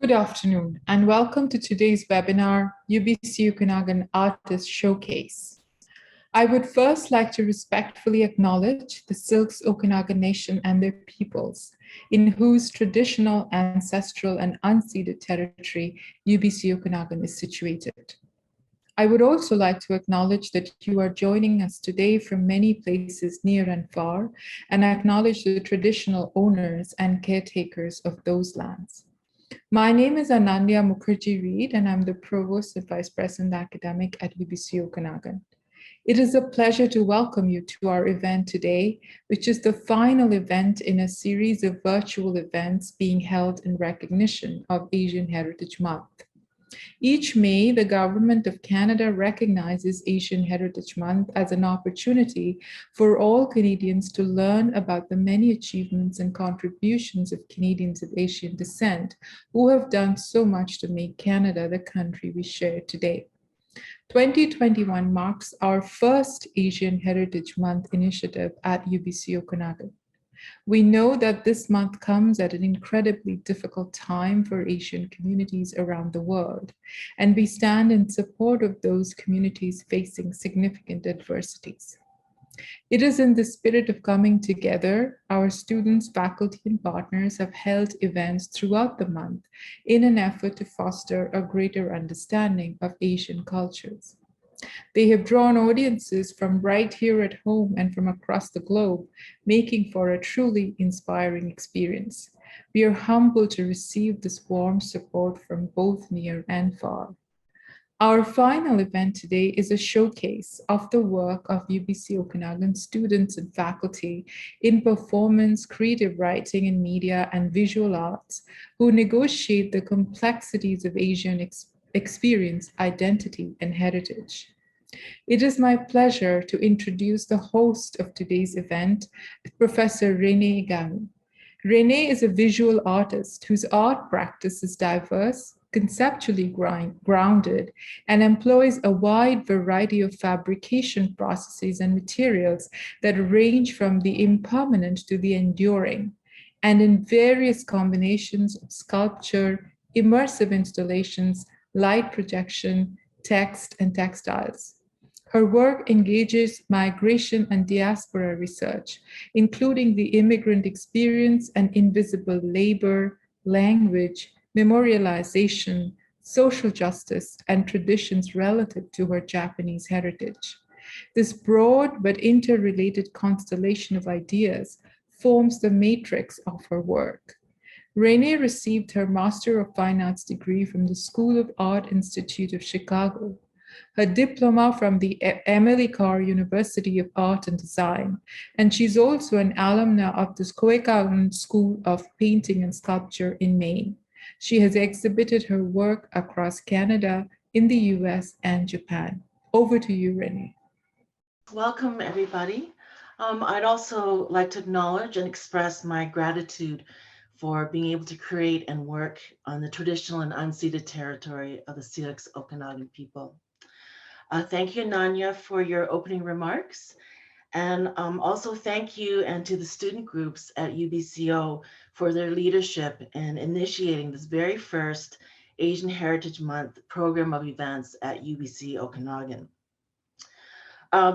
Good afternoon, and welcome to today's webinar, UBC Okanagan Artist Showcase. I would first like to respectfully acknowledge the Silks Okanagan Nation and their peoples, in whose traditional, ancestral, and unceded territory UBC Okanagan is situated. I would also like to acknowledge that you are joining us today from many places near and far, and I acknowledge the traditional owners and caretakers of those lands. My name is Anandya Mukherjee Reed, and I'm the Provost and Vice President Academic at UBC Okanagan. It is a pleasure to welcome you to our event today, which is the final event in a series of virtual events being held in recognition of Asian Heritage Month. Each May, the Government of Canada recognizes Asian Heritage Month as an opportunity for all Canadians to learn about the many achievements and contributions of Canadians of Asian descent who have done so much to make Canada the country we share today. 2021 marks our first Asian Heritage Month initiative at UBC Okanagan. We know that this month comes at an incredibly difficult time for Asian communities around the world, and we stand in support of those communities facing significant adversities. It is in the spirit of coming together, our students, faculty, and partners have held events throughout the month in an effort to foster a greater understanding of Asian cultures. They have drawn audiences from right here at home and from across the globe, making for a truly inspiring experience. We are humbled to receive this warm support from both near and far. Our final event today is a showcase of the work of UBC Okanagan students and faculty in performance, creative writing and media, and visual arts who negotiate the complexities of Asian experience, identity, and heritage. It is my pleasure to introduce the host of today's event, Professor Renee Gami. Renee is a visual artist whose art practice is diverse, conceptually grounded, and employs a wide variety of fabrication processes and materials that range from the impermanent to the enduring, and in various combinations of sculpture, immersive installations, light projection, text, and textiles. Her work engages migration and diaspora research, including the immigrant experience and invisible labor, language, memorialization, social justice, and traditions relative to her Japanese heritage. This broad but interrelated constellation of ideas forms the matrix of her work. Renee received her Master of Fine Arts degree from the School of Art Institute of Chicago, her diploma from the Emily Carr University of Art and Design, and she's also an alumna of the Okanagan School of Painting and Sculpture in Maine. She has exhibited her work across Canada, in the US, and Japan. Over to you, Renee. Welcome, everybody. I'd also like to acknowledge and express my gratitude for being able to create and work on the traditional and unceded territory of the Silks Okanagan people. Thank you, Nanya, for your opening remarks. And also thank you and to the student groups at UBCO for their leadership in initiating this very first Asian Heritage Month program of events at UBC Okanagan.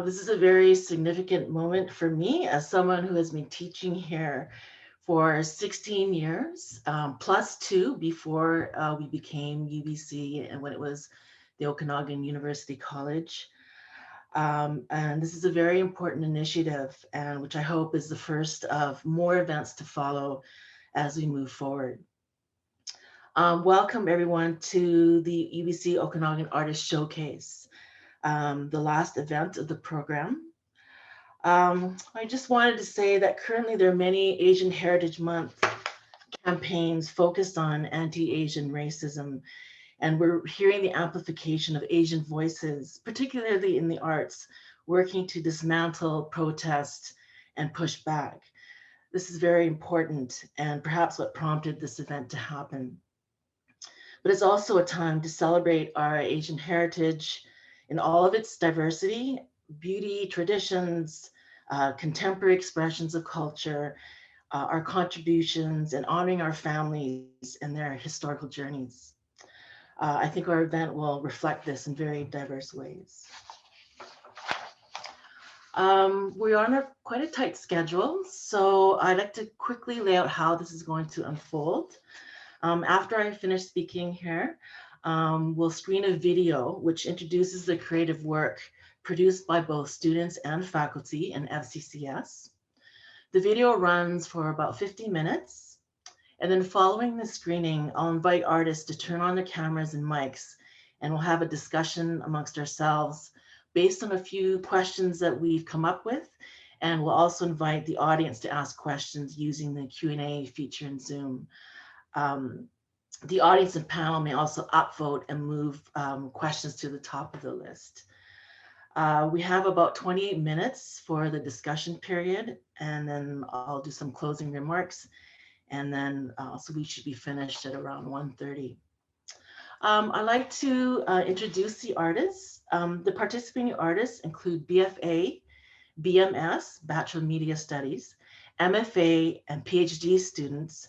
This is a very significant moment for me as someone who has been teaching here for 16 years, plus 2 before we became UBC and when it was the Okanagan University College. And this is a very important initiative, and which I hope is the first of more events to follow as we move forward. Welcome everyone to the UBC Okanagan Artist Showcase, the last event of the program. I just wanted to say that currently there are many Asian Heritage Month campaigns focused on anti-Asian racism, and we're hearing the amplification of Asian voices, particularly in the arts, working to dismantle, protest, and push back. This is very important and perhaps what prompted this event to happen. But it's also a time to celebrate our Asian heritage in all of its diversity, beauty, traditions, contemporary expressions of culture, our contributions, and honoring our families and their historical journeys. I think our event will reflect this in very diverse ways. We're on quite a tight schedule, so I'd like to quickly lay out how this is going to unfold. After I finish speaking here, we'll screen a video which introduces the creative work produced by both students and faculty in FCCS. The video runs for about 50 minutes. And then following the screening, I'll invite artists to turn on their cameras and mics, and we'll have a discussion amongst ourselves based on a few questions that we've come up with. And we'll also invite the audience to ask questions using the Q&A feature in Zoom. The audience and panel may also upvote and move questions to the top of the list. We have about 28 minutes for the discussion period, and then I'll do some closing remarks, and then so we should be finished at around 1:30. I'd like to introduce the artists. The participating artists include BFA, BMS, Bachelor of Media Studies, MFA, and PhD students,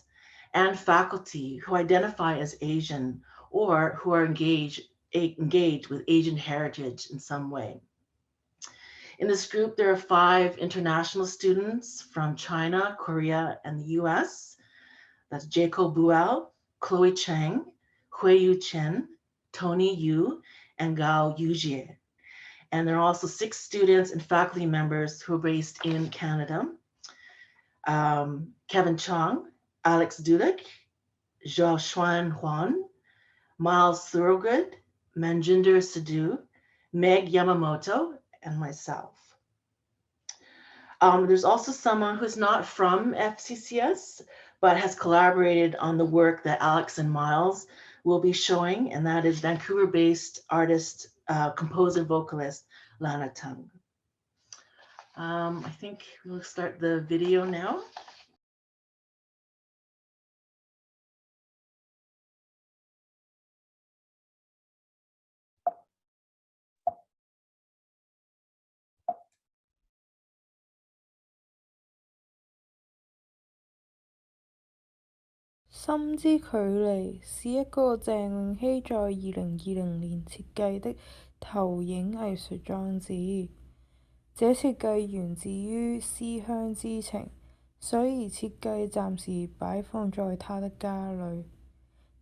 and faculty who identify as Asian or who are engaged with Asian heritage in some way. In this group, there are 5 international students from China, Korea, and the US. That's Jacob Buell, Chloe Chang, Huiyu Chen, Tony Yu, and Gao Yujie. And there are also 6 students and faculty members who are based in Canada. Kevin Chong, Alex Dudek, Zhao Xuan Huan, Miles Thorogood, Manjinder Sidhu, Meg Yamamoto, and myself. There's also someone who's not from FCCS, but has collaborated on the work that Alex and Miles will be showing, and that is Vancouver-based artist, composer, vocalist, Lana Tung. I think we'll start the video now.心之距離是一個鄭永熙在2020年設計的投影藝術裝置。這設計源自於思鄉之情，所以設計暫時擺放在他的家裡。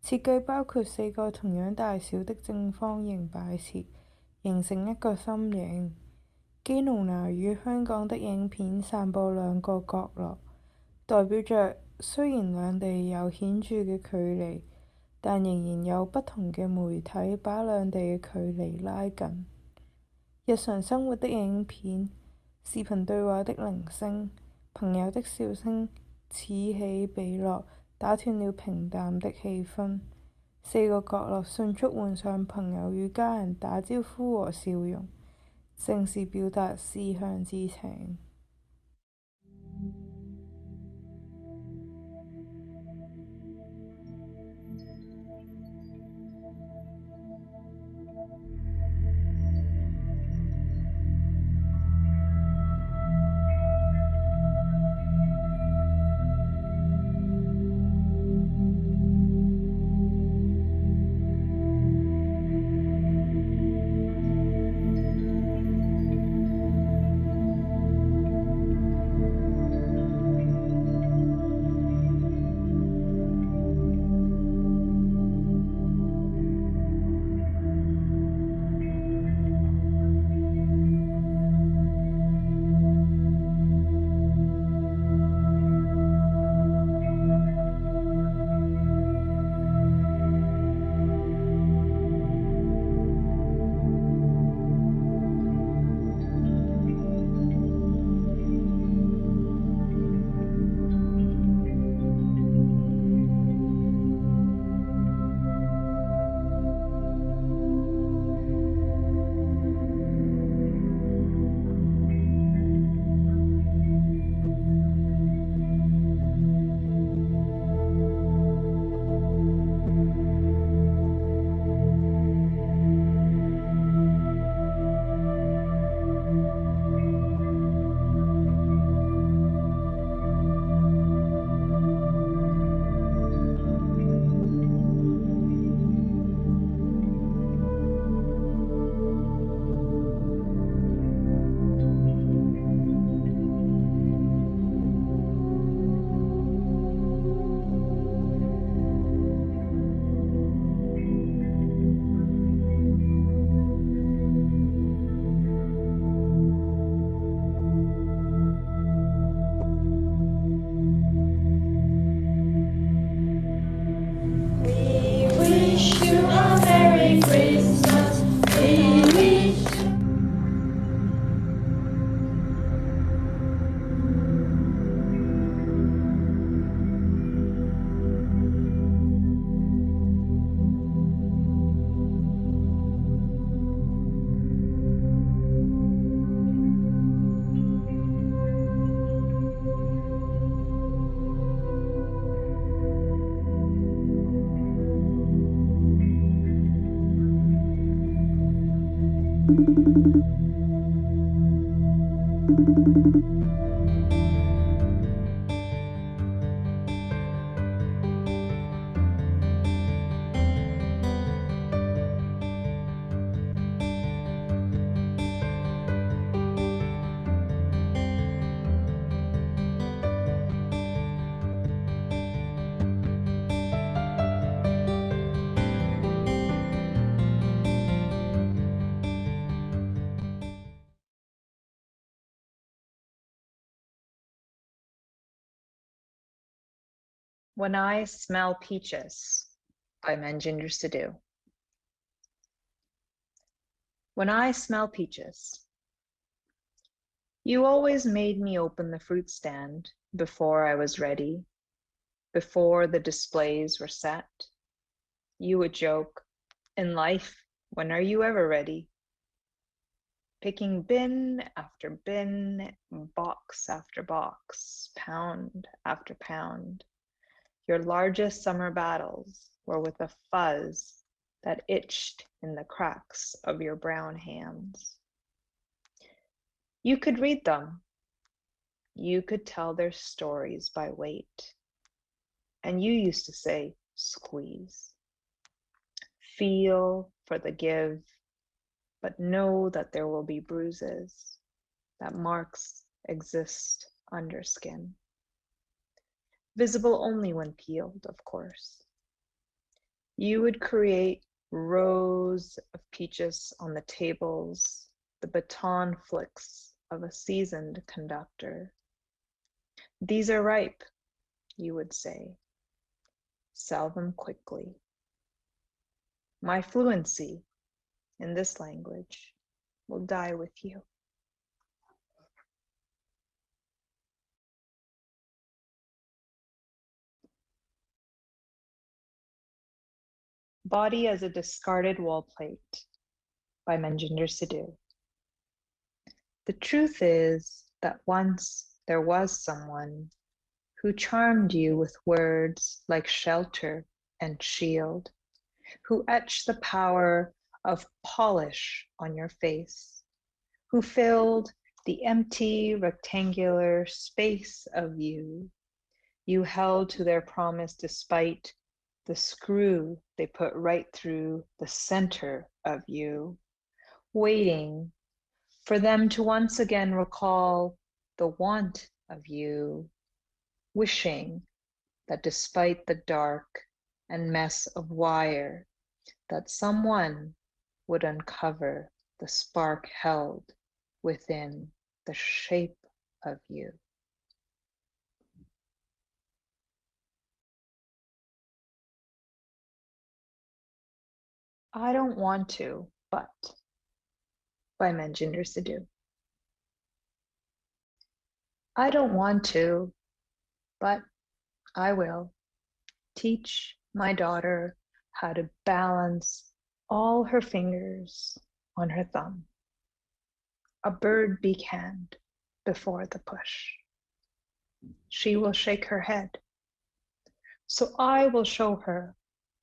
設計包括4個同樣大小的正方形擺設，形成一個心形。基隆拿與香港的影片散佈2個角落，代表着雖然兩地有顯著嘅距離，但仍然有不同嘅媒體把兩地嘅距離拉近。日常生活的影片、視頻對話的鈴聲、朋友的笑聲此起彼落，打斷了平淡的氣氛。4個角落迅速換上朋友與家人打招呼和笑容，正是表達思鄉之情。When I Smell Peaches by Manjinder Sidhu. When I smell peaches, you always made me open the fruit stand before I was ready, before the displays were set. You would joke, in life, when are you ever ready? Picking bin after bin, box after box, pound after pound. Your largest summer battles were with a fuzz that itched in the cracks of your brown hands. You could read them. You could tell their stories by weight. And you used to say, squeeze. Feel for the give, but know that there will be bruises, that marks exist under skin. Visible only when peeled, of course. You would create rows of peaches on the tables, the baton flicks of a seasoned conductor. These are ripe, you would say. Sell them quickly. My fluency in this language will die with you. Body as a Discarded Wall Plate by Manjinder Sidhu. The truth is that once there was someone who charmed you with words like shelter and shield, who etched the power of polish on your face, who filled the empty rectangular space of you. You held to their promise despite the screw they put right through the center of you, waiting for them to once again recall the want of you, wishing that despite the dark and mess of wire, that someone would uncover the spark held within the shape of you. I don't want to, but by Manjinder Sidhu. I don't want to, but I will teach my daughter how to balance all her fingers on her thumb. A bird beak hand before the push. She will shake her head. So I will show her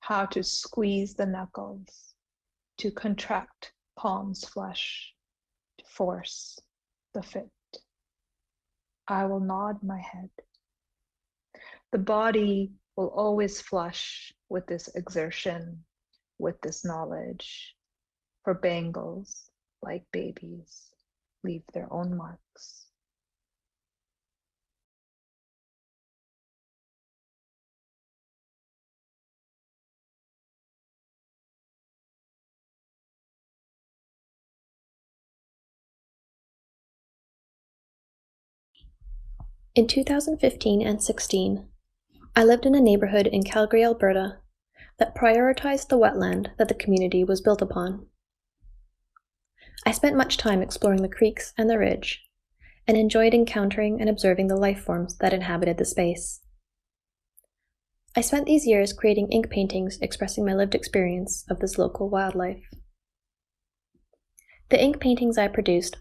how to squeeze the knuckles, to contract palms flesh, to force the fit. I will nod my head. The body will always flush with this exertion, with this knowledge, for bangles, like babies, leave their own marks. In 2015 and 16, I lived in a neighborhood in Calgary, Alberta, that prioritized the wetland that the community was built upon. I spent much time exploring the creeks and the ridge, and enjoyed encountering and observing the life forms that inhabited the space. I spent these years creating ink paintings expressing my lived experience of this local wildlife. The ink paintings I produced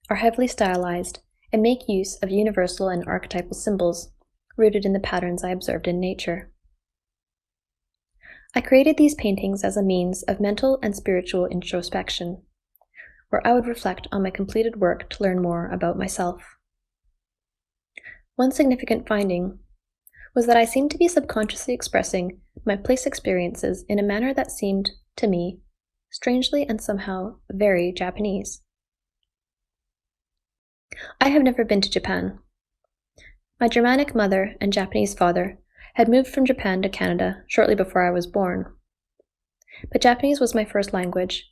are heavily stylized and make use of universal and archetypal symbols rooted in the patterns I observed in nature. I created these paintings as a means of mental and spiritual introspection, where I would reflect on my completed work to learn more about myself. One significant finding was that I seemed to be subconsciously expressing my place experiences in a manner that seemed, to me, strangely and somehow very Japanese. I have never been to Japan. My Germanic mother and Japanese father had moved from Japan to Canada shortly before I was born. But Japanese was my first language,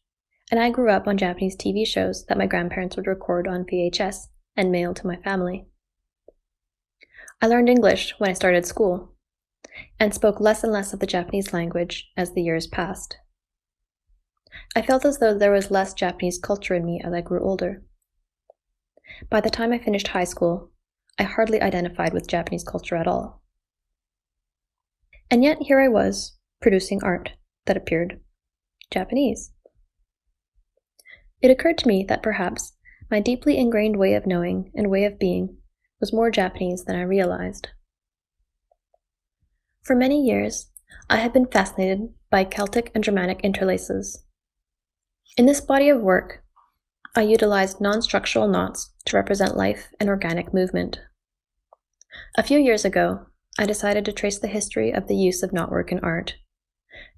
and I grew up on Japanese TV shows that my grandparents would record on VHS and mail to my family. I learned English when I started school, and spoke less and less of the Japanese language as the years passed. I felt as though there was less Japanese culture in me as I grew older. By the time I finished high school, I hardly identified with Japanese culture at all. And yet here I was, producing art that appeared Japanese. It occurred to me that perhaps my deeply ingrained way of knowing and way of being was more Japanese than I realized. For many years, I had been fascinated by Celtic and Germanic interlaces. In this body of work, I utilized non-structural knots to represent life and organic movement. A few years ago, I decided to trace the history of the use of knotwork in art,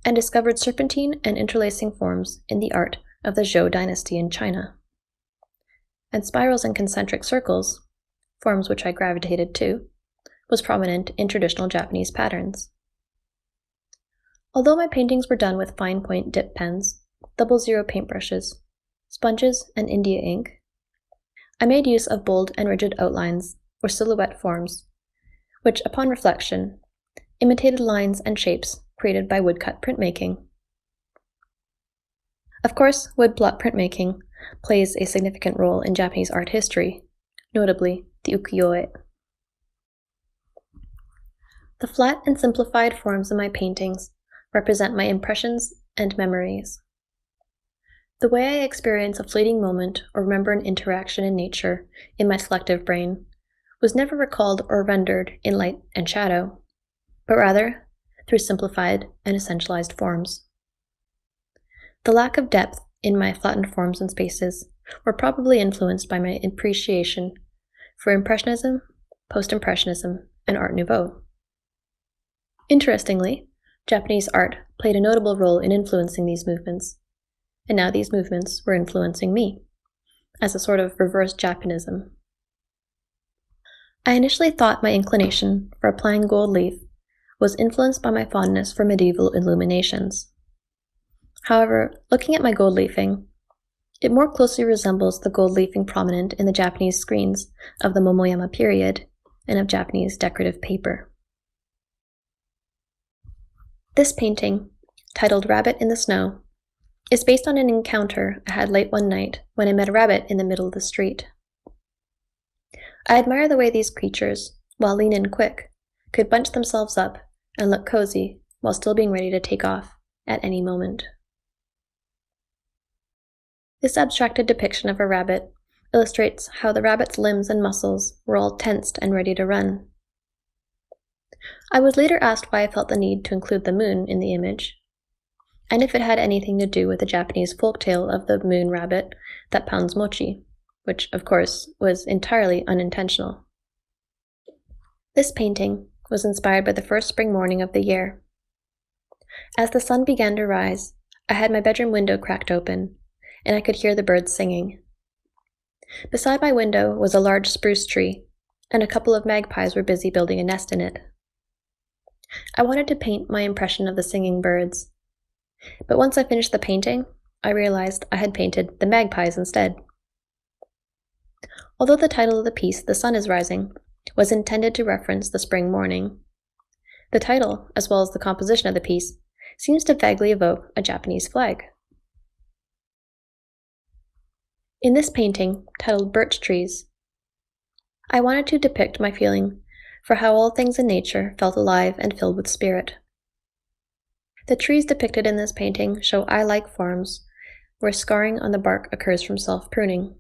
and discovered serpentine and interlacing forms in the art of the Zhou dynasty in China. And spirals and concentric circles, forms which I gravitated to, was prominent in traditional Japanese patterns. Although my paintings were done with fine point dip pens, 00 paintbrushes, sponges, and India ink, I made use of bold and rigid outlines or silhouette forms, which, upon reflection, imitated lines and shapes created by woodcut printmaking. Of course, woodblock printmaking plays a significant role in Japanese art history, notably the ukiyo-e. The flat and simplified forms of my paintings represent my impressions and memories. The way I experience a fleeting moment or remember an interaction in nature in my selective brain was never recalled or rendered in light and shadow, but rather through simplified and essentialized forms. The lack of depth in my flattened forms and spaces were probably influenced by my appreciation for Impressionism, Post-Impressionism, and Art Nouveau. Interestingly, Japanese art played a notable role in influencing these movements, and now these movements were influencing me, as a sort of reverse Japanism. I initially thought my inclination for applying gold leaf was influenced by my fondness for medieval illuminations. However, looking at my gold leafing, it more closely resembles the gold leafing prominent in the Japanese screens of the Momoyama period and of Japanese decorative paper. This painting, titled Rabbit in the Snow, is based on an encounter I had late one night when I met a rabbit in the middle of the street. I admire the way these creatures, while lean and quick, could bunch themselves up and look cozy while still being ready to take off at any moment. This abstracted depiction of a rabbit illustrates how the rabbit's limbs and muscles were all tensed and ready to run. I was later asked why I felt the need to include the moon in the image, and if it had anything to do with the Japanese folktale of the moon rabbit that pounds mochi, which, of course, was entirely unintentional. This painting was inspired by the first spring morning of the year. As the sun began to rise, I had my bedroom window cracked open, and I could hear the birds singing. Beside my window was a large spruce tree, and a couple of magpies were busy building a nest in it. I wanted to paint my impression of the singing birds, but once I finished the painting, I realized I had painted the magpies instead. Although the title of the piece, The Sun is Rising, was intended to reference the spring morning, the title, as well as the composition of the piece, seems to vaguely evoke a Japanese flag. In this painting, titled Birch Trees, I wanted to depict my feeling for how all things in nature felt alive and filled with spirit. The trees depicted in this painting show eye-like forms where scarring on the bark occurs from self-pruning.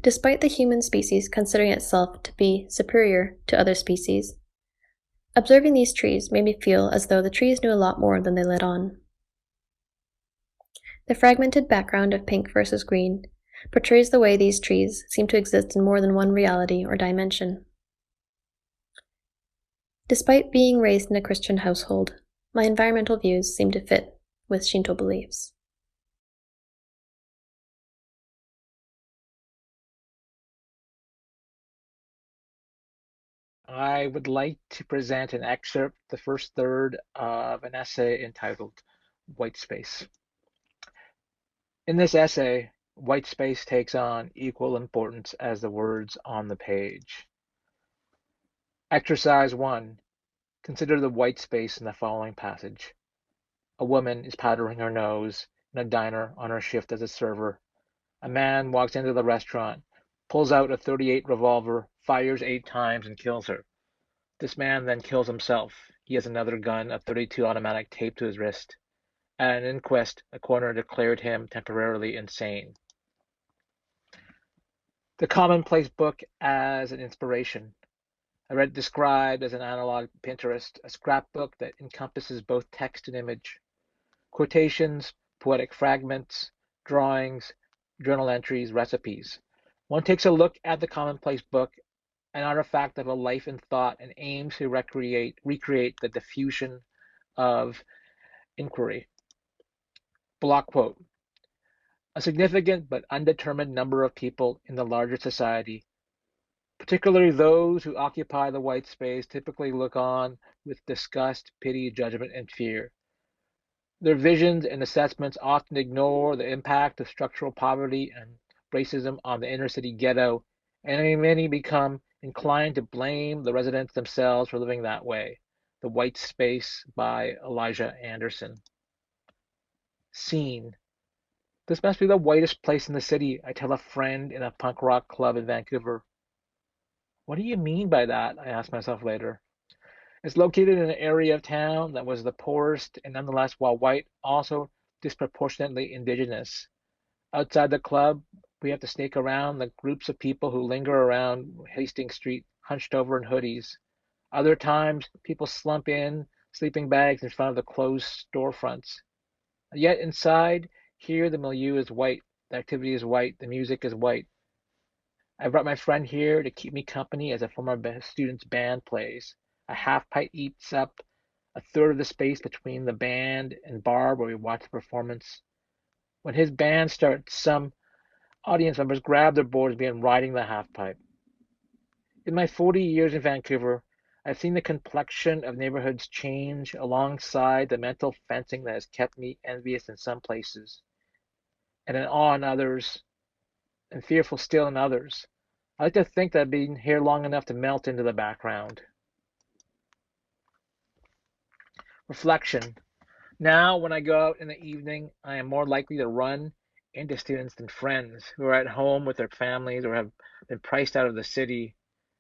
Despite the human species considering itself to be superior to other species, observing these trees made me feel as though the trees knew a lot more than they let on. The fragmented background of pink versus green portrays the way these trees seem to exist in more than one reality or dimension. Despite being raised in a Christian household, my environmental views seem to fit with Shinto beliefs. I would like to present an excerpt, the first third of an essay entitled White Space. In this essay, white space takes on equal importance as the words on the page. Exercise 1. Consider the white space in the following passage. A woman is powdering her nose in a diner on her shift as a server. A man walks into the restaurant, pulls out a .38 revolver, fires 8 times, and kills her. This man then kills himself. He has another gun, a .32 automatic, taped to his wrist. At an inquest, a coroner declared him temporarily insane. The Commonplace book as an inspiration. I read it described as an analog Pinterest, a scrapbook that encompasses both text and image. Quotations, poetic fragments, drawings, journal entries, recipes. One takes a look at the Commonplace book, an artifact of a life in thought, and aims to recreate the diffusion of inquiry. Block quote. A significant but undetermined number of people in the larger society, particularly those who occupy the white space, typically look on with disgust, pity, judgment, and fear. Their visions and assessments often ignore the impact of structural poverty and racism on the inner city ghetto, and many become inclined to blame the residents themselves for living that way. The White Space by Elijah Anderson. Scene. This must be the whitest place in the city, I tell a friend in a punk rock club in Vancouver. What do you mean by that? I ask myself later. It's located in an area of town that was the poorest and nonetheless, while white, also disproportionately indigenous. Outside the club, we have to snake around the groups of people who linger around Hastings Street, hunched over in hoodies. Other times, people slump in sleeping bags in front of the closed storefronts. Yet inside, here the milieu is white, the activity is white, the music is white. I brought my friend here to keep me company as a former student's band plays. A half pint eats up a third of the space between the band and bar where we watch the performance. When his band starts, some audience members grab their boards and begin riding the half pipe. In my 40 years in Vancouver, I've seen the complexion of neighborhoods change alongside the mental fencing that has kept me envious in some places, and in awe in others, and fearful still in others. I like to think that I've been here long enough to melt into the background. Reflection. Now, when I go out in the evening, I am more likely to run into students than friends who are at home with their families or have been priced out of the city.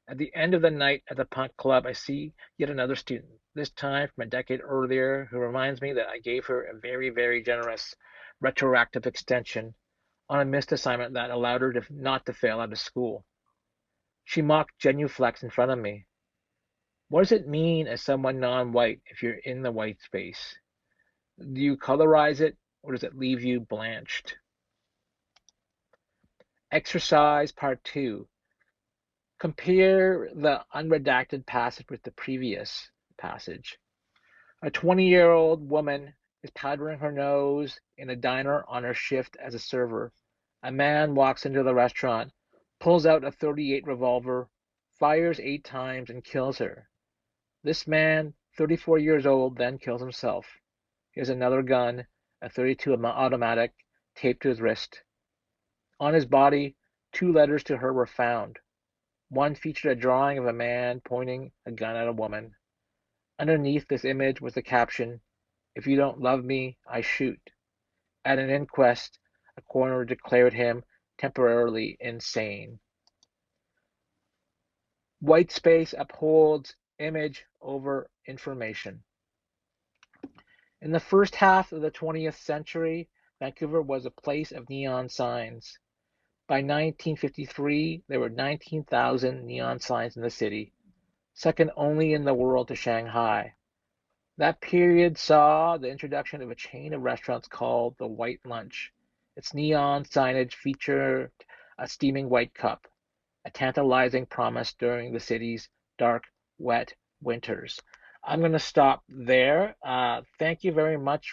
At the end of the night at the punk club, I see yet another student, this time from a decade earlier, who reminds me that I gave her a very, very generous retroactive extension on a missed assignment that allowed her not to fail out of school. She mocked genuflex in front of me. What does it mean as someone non-white if you're in the white space? Do you colorize it, or does it leave you blanched? Exercise part 2. Compare the unredacted passage with the previous passage. A 20-year-old woman is powdering her nose in a diner on her shift as a server. A man walks into the restaurant, pulls out a .38 revolver, fires 8 times, and kills her. This man, 34 years old, then kills himself. He has another gun, a .32 automatic, taped to his wrist. On his body, 2 letters to her were found. One featured a drawing of a man pointing a gun at a woman. Underneath this image was the caption, "If you don't love me, I shoot." At an inquest, a coroner declared him temporarily insane. White space upholds image over information. In the first half of the 20th century, Vancouver was a place of neon signs. By 1953, there were 19,000 neon signs in the city, second only in the world to Shanghai. That period saw the introduction of a chain of restaurants called the White Lunch. Its neon signage featured a steaming white cup, a tantalizing promise during the city's dark, wet winters. I'm going to stop there. Thank you very much.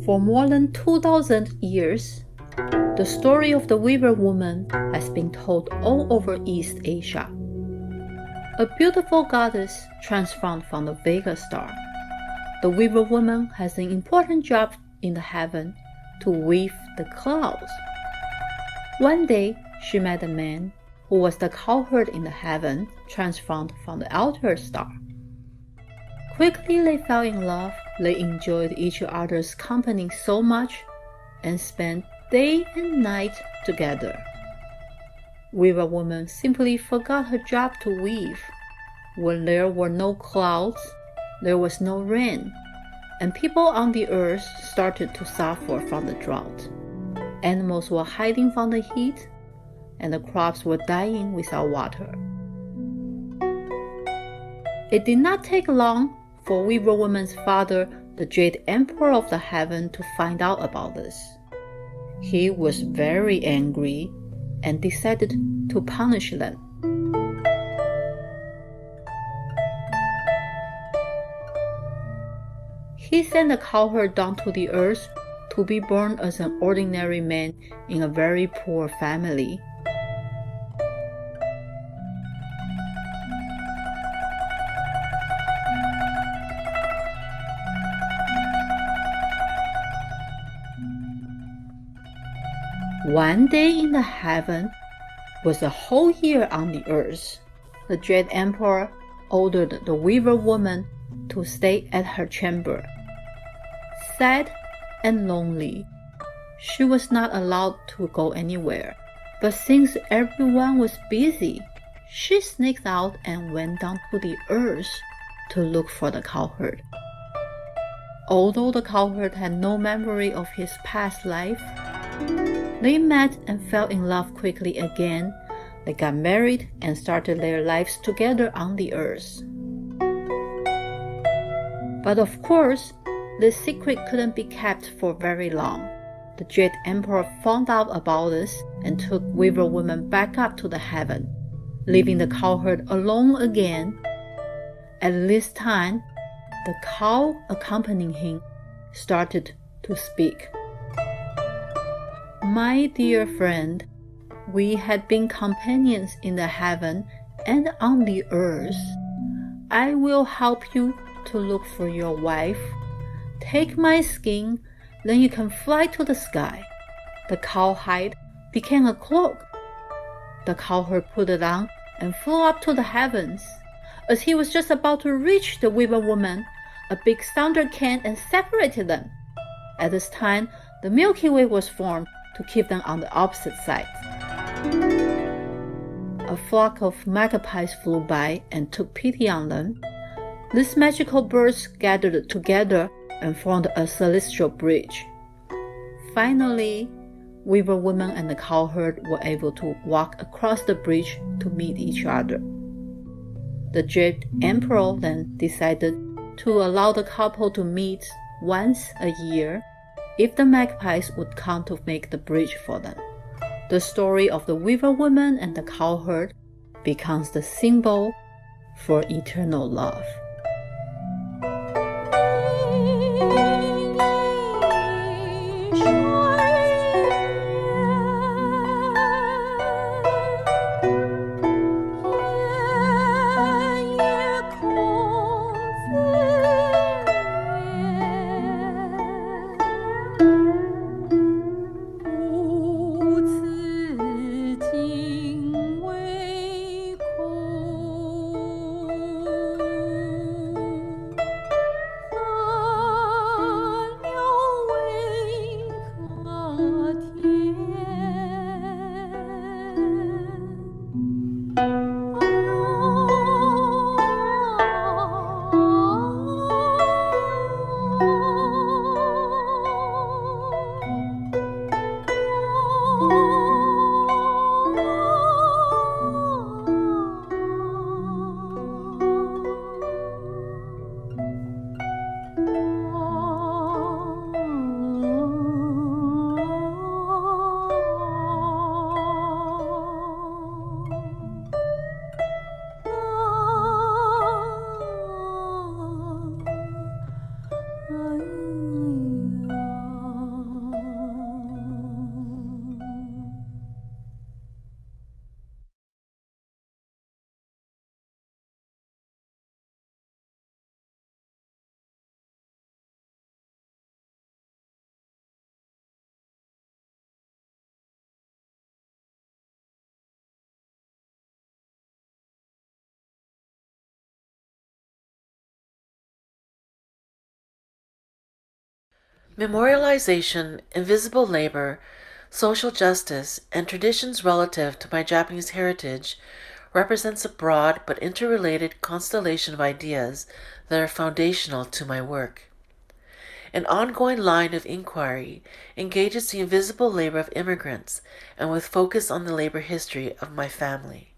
For more than 2,000 years, the story of the Weaver Woman has been told all over East Asia. A beautiful goddess transformed from the Vega star, the Weaver Woman has an important job in the heaven to weave the clouds. One day, she met a man who was the cowherd in the heaven, transformed from the outer star. Quickly they fell in love, they enjoyed each other's company so much, and spent day and night together. Weaver Woman simply forgot her job to weave. When there were no clouds, there was no rain, and people on the earth started to suffer from the drought. Animals were hiding from the heat, and the crops were dying without water. It did not take long for Weaver Woman's father, the Jade Emperor of the Heaven, to find out about this. He was very angry and decided to punish them. He sent the cowherd down to the earth to be born as an ordinary man in a very poor family. One day in the heaven was a whole year on the earth. The Jade Emperor ordered the Weaver Woman to stay at her chamber. Sad and lonely, she was not allowed to go anywhere. But since everyone was busy, she sneaked out and went down to the earth to look for the cowherd. Although the cowherd had no memory of his past life, they met and fell in love quickly again. They got married and started their lives together on the earth. But of course, the secret couldn't be kept for very long. The Jade Emperor found out about this and took Weaver Woman back up to the heaven, leaving the cowherd alone again. At this time, the cow accompanying him started to speak. My dear friend, we had been companions in the heaven and on the earth. I will help you to look for your wife. Take my skin, then you can fly to the sky. The cowhide became a cloak. The cowherd put it on and flew up to the heavens. As he was just about to reach the Weaver Woman, a big thunder came and separated them. At this time, the Milky Way was formed to keep them on the opposite sides. A flock of magpies flew by and took pity on them. These magical birds gathered together and formed a celestial bridge. Finally, weaver woman and the cowherd were able to walk across the bridge to meet each other. The Jade Emperor then decided to allow the couple to meet once a year if the magpies would come to make the bridge for them. The story of the weaver woman and the cowherd becomes the symbol for eternal love. Memorialization, invisible labor, social justice, and traditions relative to my Japanese heritage represents a broad but interrelated constellation of ideas that are foundational to my work. An ongoing line of inquiry engages the invisible labor of immigrants and with focus on the labor history of my family.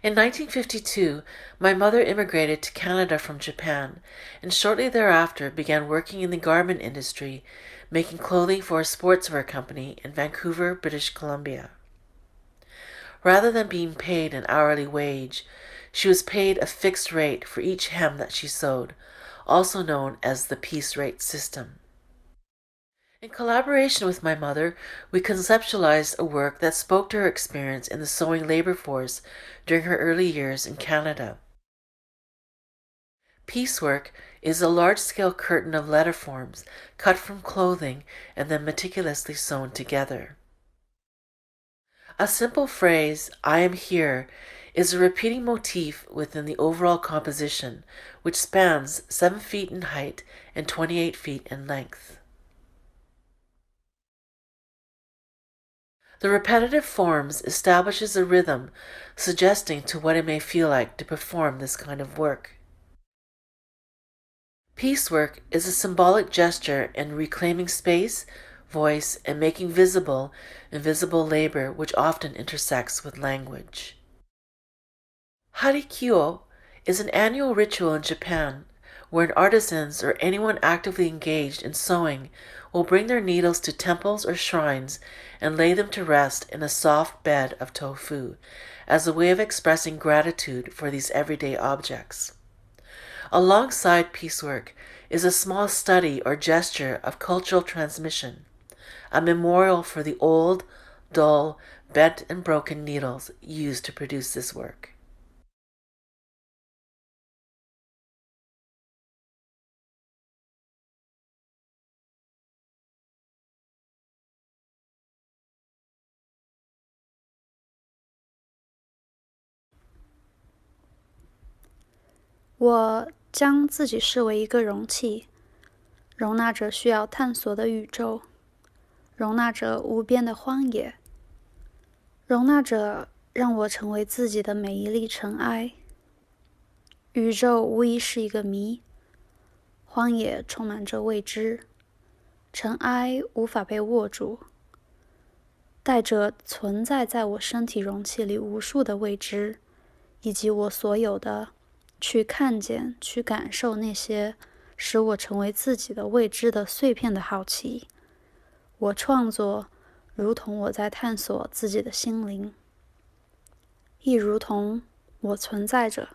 In 1952, my mother immigrated to Canada from Japan, and shortly thereafter began working in the garment industry, making clothing for a sportswear company in Vancouver, British Columbia. Rather than being paid an hourly wage, she was paid a fixed rate for each hem that she sewed, also known as the piece rate system. In collaboration with my mother, we conceptualized a work that spoke to her experience in the sewing labor force during her early years in Canada. Piecework is a large-scale curtain of letter forms cut from clothing and then meticulously sewn together. A simple phrase, "I am here," is a repeating motif within the overall composition, which spans 7 feet in height and 28 feet in length. The repetitive forms establishes a rhythm suggesting to what it may feel like to perform this kind of work. Piecework is a symbolic gesture in reclaiming space, voice, and making visible invisible labor which often intersects with language. Harikyo is an annual ritual in Japan wherein artisans or anyone actively engaged in sewing will bring their needles to temples or shrines and lay them to rest in a soft bed of tofu as a way of expressing gratitude for these everyday objects. Alongside piecework is a small study or gesture of cultural transmission, a memorial for the old, dull, bent and broken needles used to produce this work.我将自己视为一个容器，容纳着需要探索的宇宙，容纳着无边的荒野，容纳着让我成为自己的每一粒尘埃。宇宙无疑是一个谜，荒野充满着未知，尘埃无法被握住，带着存在在我身体容器里无数的未知，以及我所有的去看见、去感受那些使我成为自己的未知的碎片的好奇。我创作，如同我在探索自己的心灵，亦如同我存在着。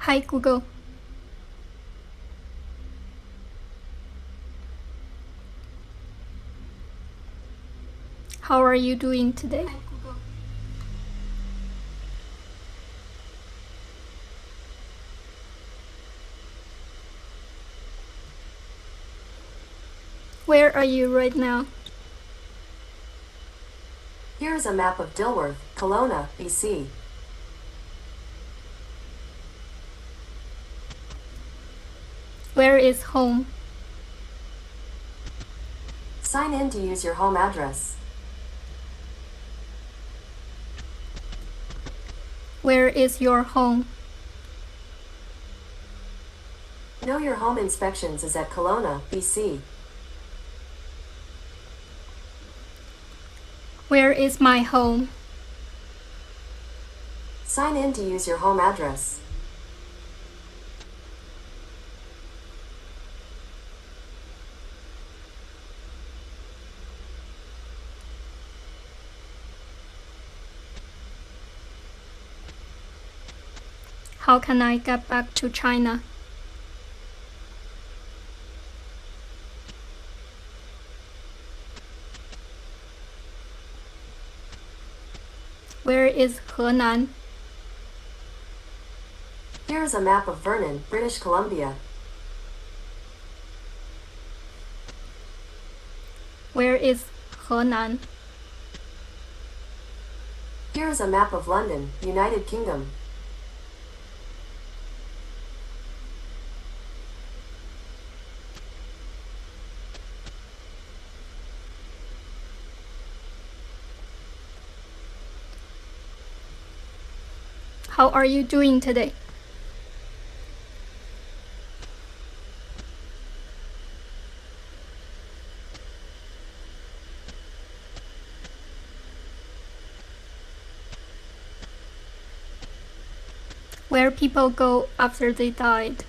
Hi Google. How are you doing today? Where are you right now? Here is a map of Dilworth, Kelowna, BC. Where is home? Sign in to use your home address. Where is your home? Know your home inspections is at Kelowna, BC. Where is my home? Sign in to use your home address. How can I get back to China? Where is Henan? Here is a map of Vernon, British Columbia. Where is Henan? Here is a map of London, United Kingdom. How are you doing today? Where people go after they died.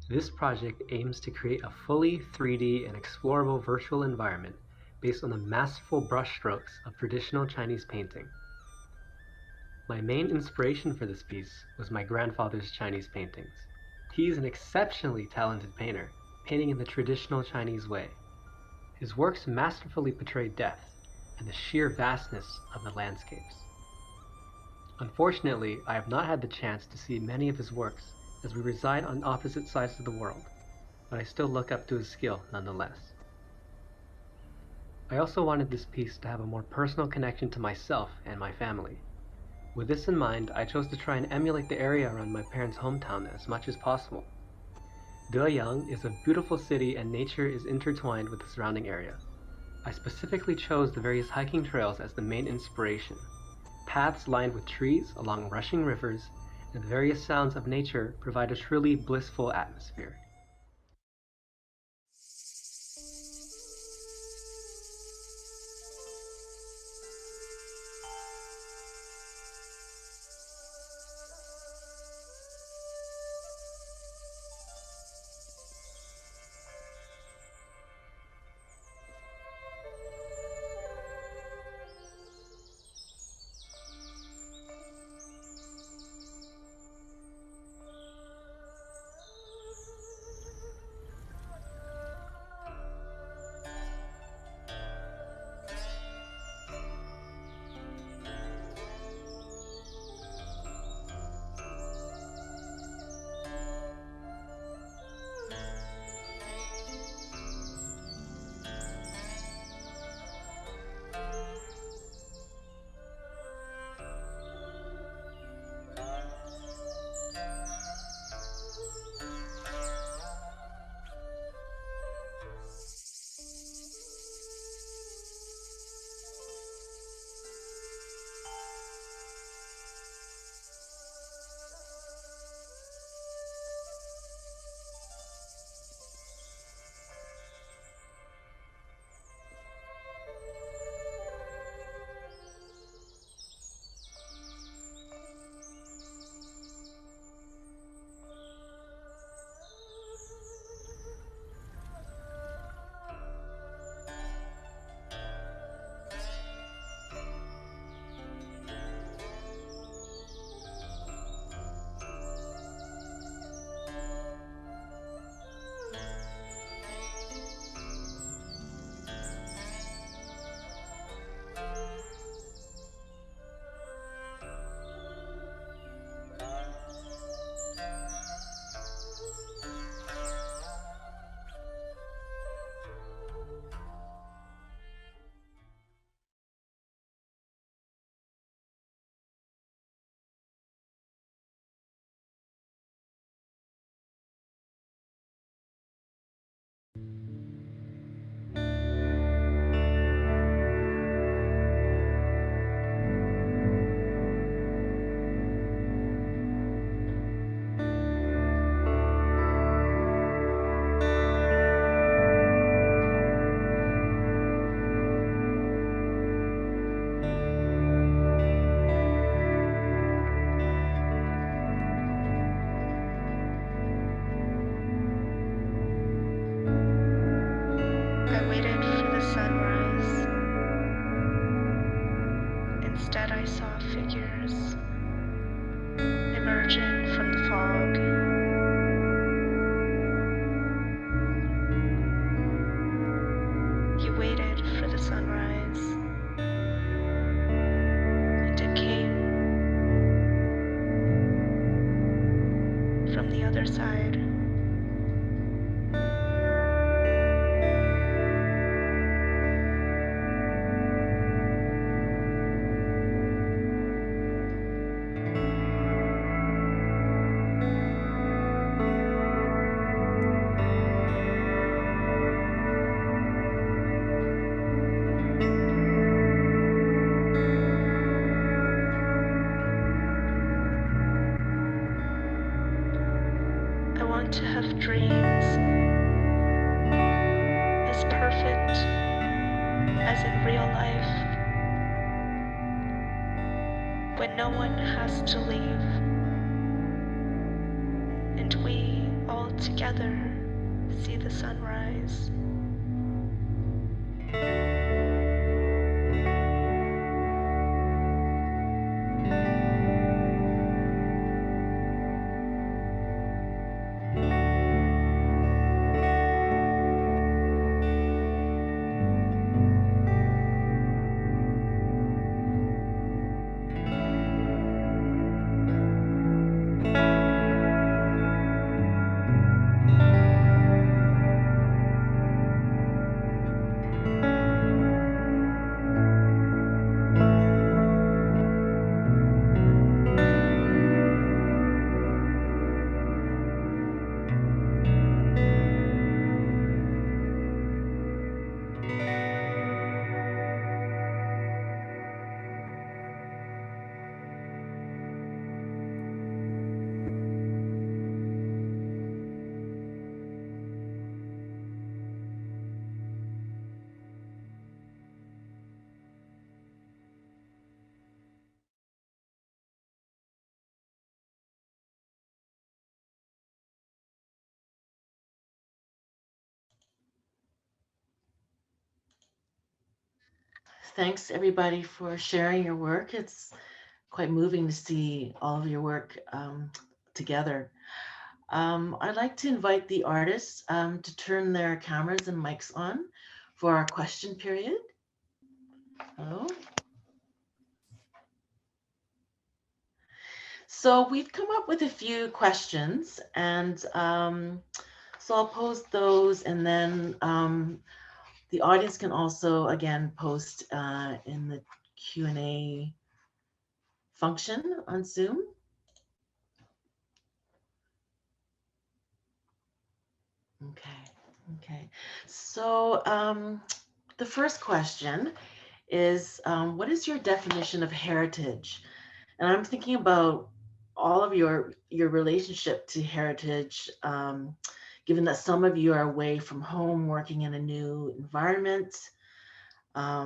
This project aims to create a fully 3D and explorable virtual environment based on the masterful brushstrokes of traditional Chinese painting. My main inspiration for this piece was my grandfather's Chinese paintings. He is an exceptionally talented painter, painting in the traditional Chinese way. His works masterfully portray death and the sheer vastness of the landscapes. Unfortunately, I have not had the chance to see many of his works as we reside on opposite sides of the world, but I still look up to his skill nonetheless. I also wanted this piece to have a more personal connection to myself and my family. With this in mind, I chose to try and emulate the area around my parents' hometown as much as possible. Deyang is a beautiful city and nature is intertwined with the surrounding area. I specifically chose the various hiking trails as the main inspiration. Paths lined with trees along rushing rivers and the various sounds of nature provide a truly blissful atmosphere. I waited for the sunrise. Instead, I saw figures emerging from the fog. You waited for the sunrise, and it came from the other side. I want to have dreams as perfect as in real life, when no one has to leave, and we all together see the sunrise. Thanks everybody for sharing your work. It's quite moving to see all of your work together. I'd like to invite the artists to turn their cameras and mics on for our question period. Hello. So we've come up with a few questions, and so I'll pose those, and then the audience can also, again, post in the Q&A function on Zoom. Okay. So the first question is, what is your definition of heritage? And I'm thinking about all of your relationship to heritage, given that some of you are away from home, working in a new environment. I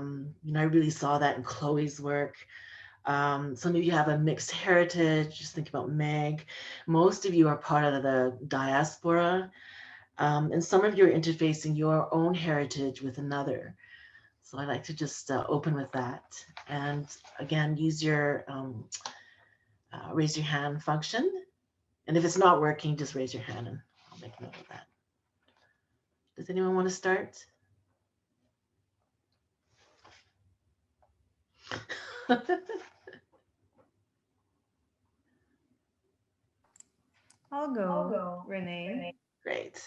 really saw that in Chloe's work. Some of you have a mixed heritage. Just think about Meg. Most of you are part of the diaspora. And some of you are interfacing your own heritage with another. So I'd like to just open with that. And again, use your raise your hand function. And if it's not working, just raise your hand and I'll make note of that. Does anyone want to start? I'll go, Renee. Great.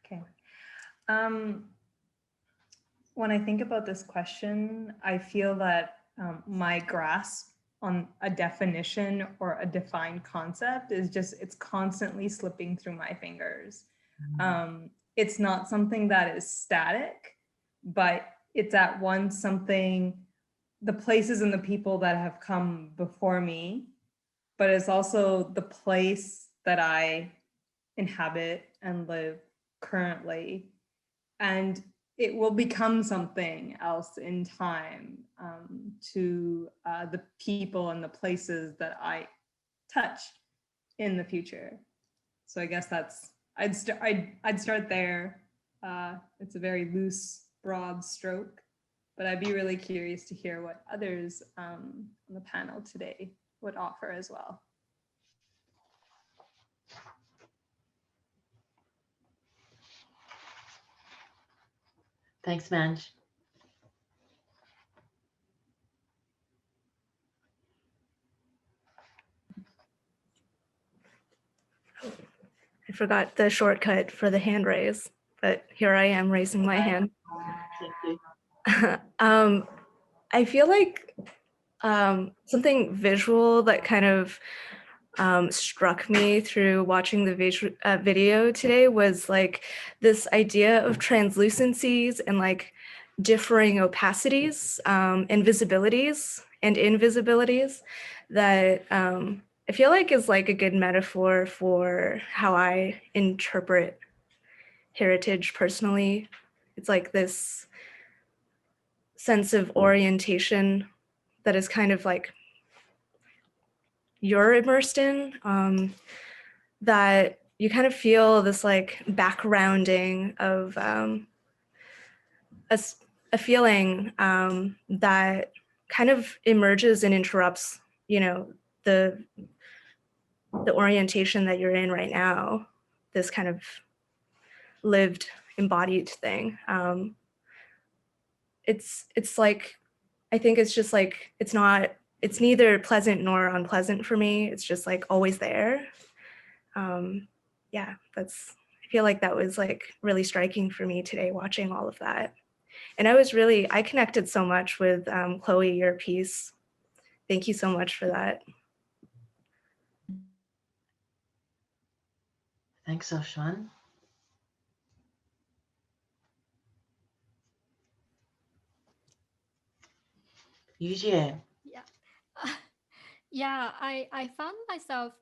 Okay. When I think about this question, I feel that my grasp on a definition or a defined concept is it's constantly slipping through my fingers. It's not something that is static, but it's at once something, the places and the people that have come before me, but it's also the place that I inhabit and live currently. And it will become something else in time to the people and the places that I touch in the future. So I guess I'd start there. It's a very loose, broad stroke, but I'd be really curious to hear what others on the panel today would offer as well. Thanks, Manj. I forgot the shortcut for the hand raise, but here I am raising my hand. Thank you. I feel like something visual that kind of struck me through watching the video today was like this idea of translucencies and like differing opacities and visibilities and invisibilities that I feel like is like a good metaphor for how I interpret heritage personally. It's like this sense of orientation that is kind of like you're immersed in, that you kind of feel this like backgrounding of a feeling that kind of emerges and interrupts, you know, the orientation that you're in right now, this kind of lived embodied thing. It's like, I think it's just like, it's neither pleasant nor unpleasant for me. It's just like always there. Yeah, I feel like that was like really striking for me today, watching all of that. And I connected so much with Chloe, your piece. Thank you so much for that. Thanks, Oshan. Yujie. Yeah. Yeah, I found myself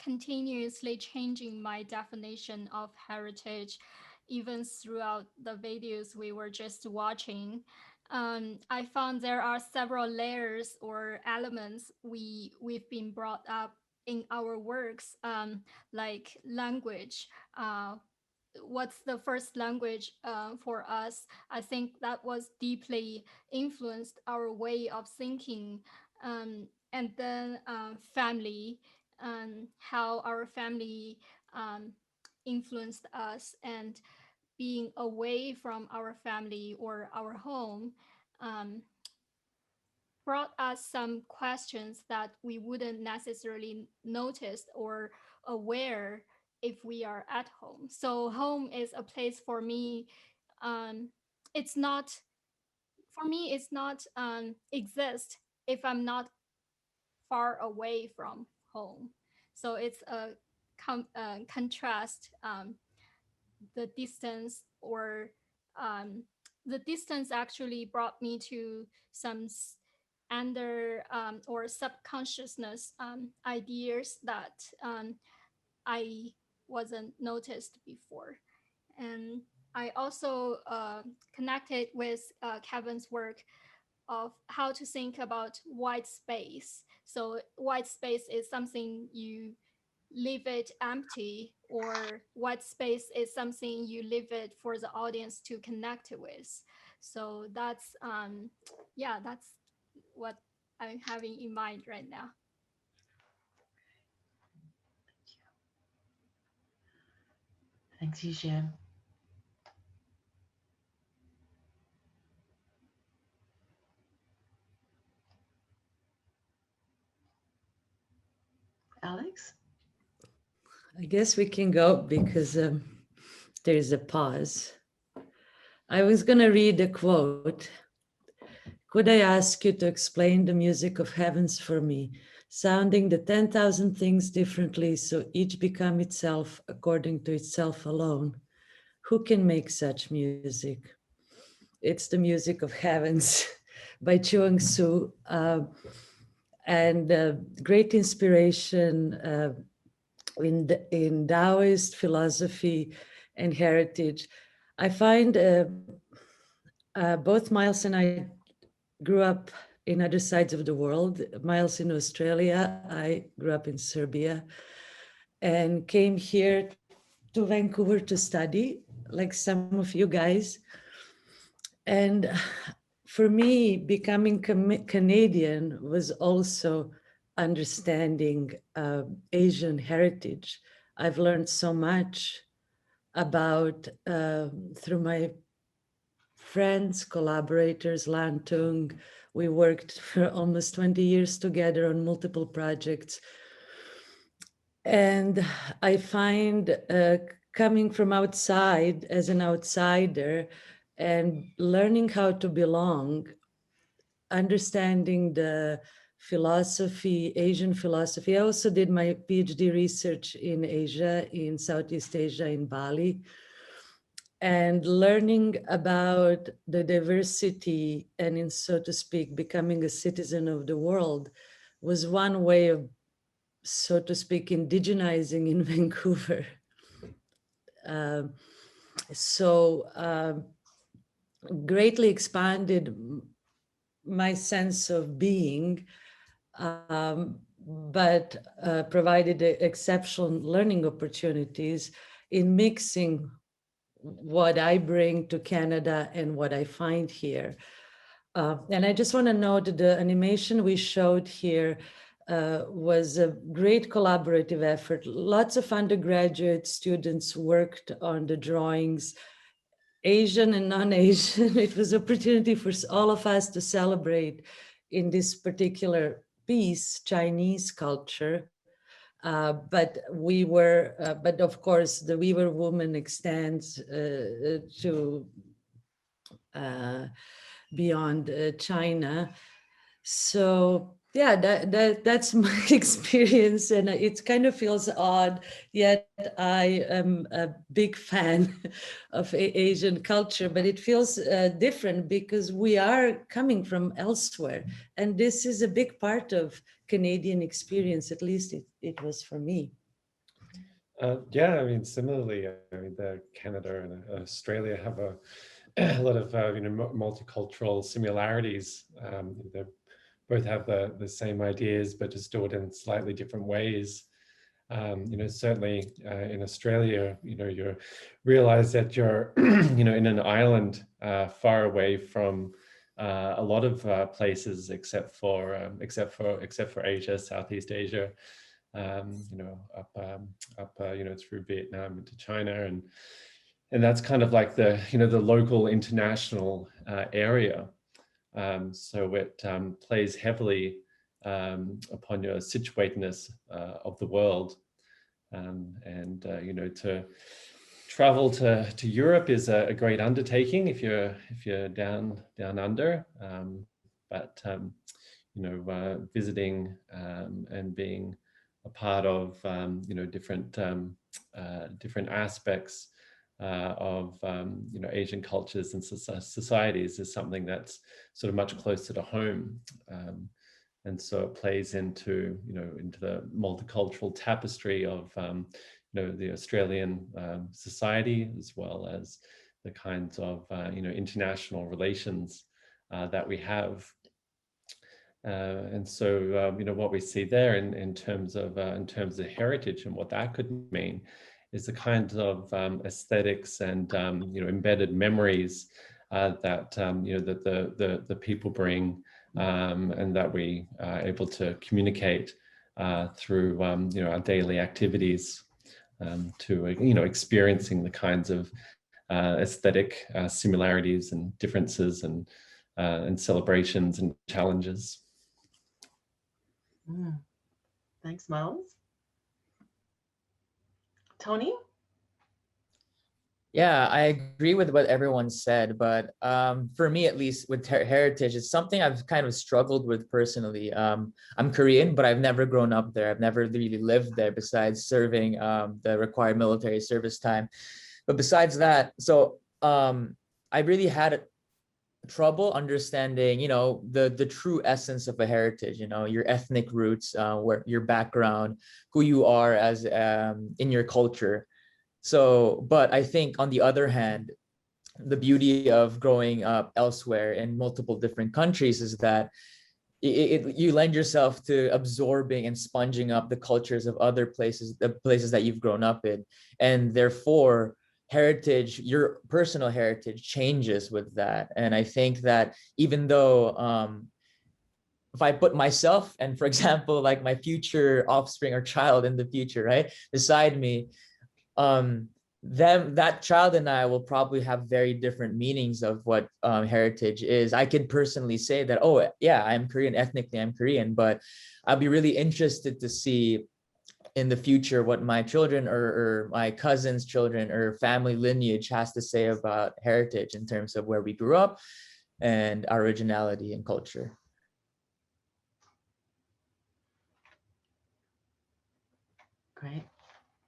continuously changing my definition of heritage, even throughout the videos we were just watching. I found there are several layers or elements we've been brought up in our works, like language. What's the first language for us? I think that was deeply influenced our way of thinking. And then family, how our family influenced us, and being away from our family or our home brought us some questions that we wouldn't necessarily notice or aware if we are at home. So home is a place for me. It's not for me. It's not exist if I'm not far away from home. So it's a contrast, the distance, or the distance actually brought me to some under or subconsciousness ideas that I wasn't noticed before. And I also connected with Kevin's work of how to think about white space. So white space is something you leave it empty, or white space is something you leave it for the audience to connect with. So that's that's what I'm having in mind right now. Thanks, Yujie. Alex? I guess we can go because there's a pause. I was going to read a quote. Could I ask you to explain the music of heavens for me, sounding the 10,000 things differently so each become itself according to itself alone? Who can make such music? It's the music of heavens by Chuang Tzu, and great inspiration in Taoist philosophy and heritage. I find both Miles and I grew up in other sides of the world. Miles in Australia, I grew up in Serbia, and came here to Vancouver to study, like some of you guys. And for me, becoming Canadian was also understanding Asian heritage. I've learned so much about, through my friends, collaborators, Lantung. We worked for almost 20 years together on multiple projects. And I find coming from outside as an outsider and learning how to belong, understanding the philosophy, Asian philosophy. I also did my PhD research in Asia, in Southeast Asia, in Bali, and learning about the diversity and, in so to speak, becoming a citizen of the world was one way of, so to speak, indigenizing in Vancouver. Greatly expanded my sense of being, but provided exceptional learning opportunities in mixing what I bring to Canada and what I find here. And I just want to note that the animation we showed here was a great collaborative effort. Lots of undergraduate students worked on the drawings, Asian and non-Asian. It was an opportunity for all of us to celebrate in this particular piece, Chinese culture. But of course, the Weaver Woman extends to beyond China. So yeah, that's my experience, and it kind of feels odd. Yet I am a big fan of Asian culture, but it feels different because we are coming from elsewhere, and this is a big part of Canadian experience. At least it was for me. Yeah, I mean, similarly, I mean, Canada and Australia have a lot of multicultural similarities. They both have the same ideas, but just do it in slightly different ways. Certainly in Australia, you realize that you're, in an island far away from a lot of places, except for Asia, Southeast Asia. Up through Vietnam into China, and that's kind of like the the local international area. So it plays heavily upon your situatedness of the world, and to travel to Europe is a great undertaking if you're down under, but visiting and being a part of different aspects of Asian cultures and societies is something that's sort of much closer to home, and so it plays into into the multicultural tapestry of the Australian society, as well as the kinds of international relations that we have. And so what we see there in terms of heritage and what that could mean is the kinds of aesthetics and embedded memories that that the people bring, and that we are able to communicate through our daily activities, to experiencing the kinds of aesthetic similarities and differences and celebrations and challenges. Thanks, Miles. Tony? Yeah, I agree with what everyone said, but for me, at least with heritage, it's something I've kind of struggled with personally. I'm Korean, but I've never grown up there. I've never really lived there besides serving the required military service time. But besides that, so I really had trouble understanding, the true essence of a heritage, your ethnic roots, where your background, who you are as in your culture. So, but I think on the other hand, the beauty of growing up elsewhere in multiple different countries is that you lend yourself to absorbing and sponging up the cultures of other places, the places that you've grown up in, and therefore heritage, your personal heritage changes with that. And I think that even though if I put myself and, for example, like my future offspring or child in the future, right, beside me, that child and I will probably have very different meanings of what heritage is. I could personally say that, oh yeah, I'm Korean, ethnically I'm Korean, but I'll be really interested to see in the future what my children or my cousins' children or family lineage has to say about heritage in terms of where we grew up and our originality and culture. Great.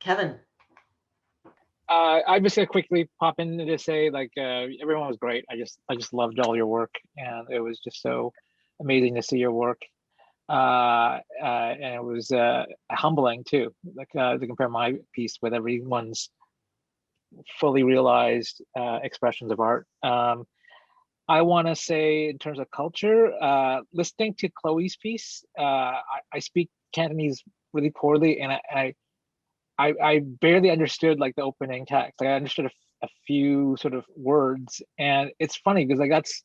Kevin? I just gonna quickly pop in to say, like, everyone was great. I just loved all your work, and it was just so amazing to see your work. And it was humbling too, like to compare my piece with everyone's fully realized expressions of art. I want to say, in terms of culture, listening to Chloe's piece, I speak Cantonese really poorly, and I barely understood like the opening text. Like I understood a few sort of words, and it's funny because like that's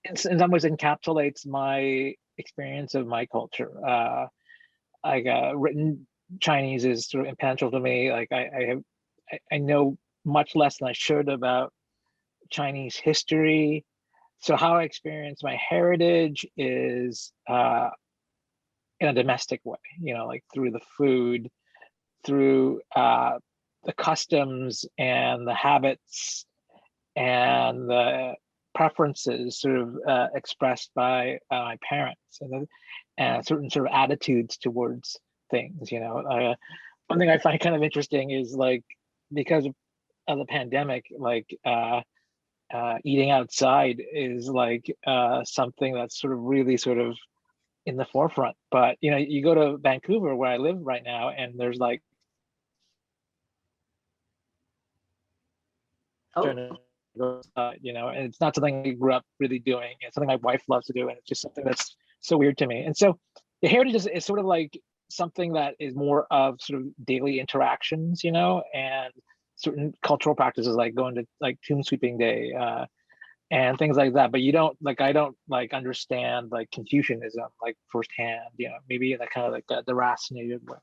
in some ways encapsulates my experience of my culture. Written Chinese is sort of impenetrable to me. Like I know much less than I should about Chinese history. So how I experience my heritage is in a domestic way, you know, like through the food, through the customs and the habits and the preferences sort of expressed by my parents, and certain sort of attitudes towards things, you know. One thing I find kind of interesting is like, because of the pandemic, like eating outside is like something that's sort of really sort of in the forefront. But you know, you go to Vancouver where I live right now, and there's like trying to go outside, you know, and it's not something I grew up really doing. It's something my wife loves to do, and it's just something that's so weird to me. And so the heritage is sort of like something that is more of sort of daily interactions, you know, and certain cultural practices like going to like tomb sweeping day and things like that. But you don't like, I don't like understand like Confucianism like firsthand, you know, maybe in a kind of like the deracinated way.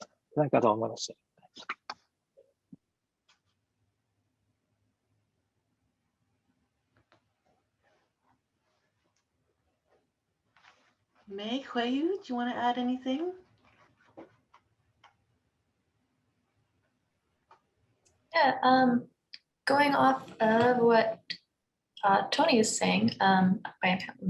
I think that's all I'm going to say. Meg, Huiyu, do you want to add anything? Yeah, going off of what Tony is saying, I'm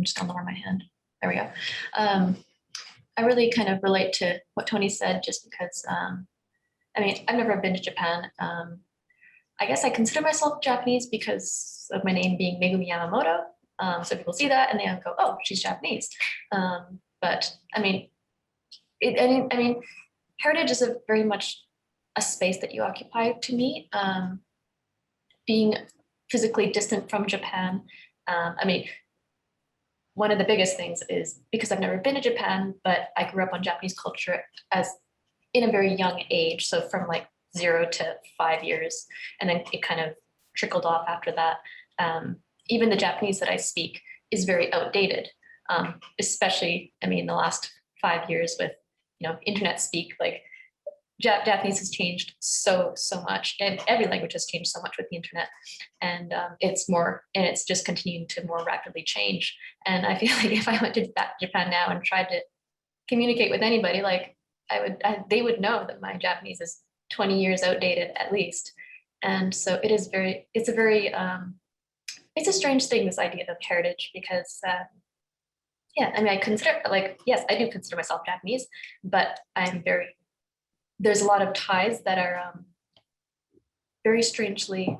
just gonna lower my hand. There we go. I really kind of relate to what Tony said, just because, I mean, I've never been to Japan. I guess I consider myself Japanese because of my name being Megumi Yamamoto. So people see that and they go, oh, she's Japanese. But I mean, I mean, heritage is very much a space that you occupy to me. Being physically distant from Japan, I mean, one of the biggest things is because I've never been to Japan, but I grew up on Japanese culture as in a very young age. So from like 0 to 5 years, and then it kind of trickled off after that. Even the Japanese that I speak is very outdated, especially, I mean, the last 5 years with, you know, internet speak, like Japanese has changed so much, and every language has changed so much with the internet, and it's just continuing to more rapidly change. And I feel like if I went back to Japan now and tried to communicate with anybody, like they would know that my Japanese is 20 years outdated at least. And so it's a strange thing, this idea of heritage, because yeah, I mean, I consider, like, yes, I do consider myself Japanese, but there's a lot of ties that are very strangely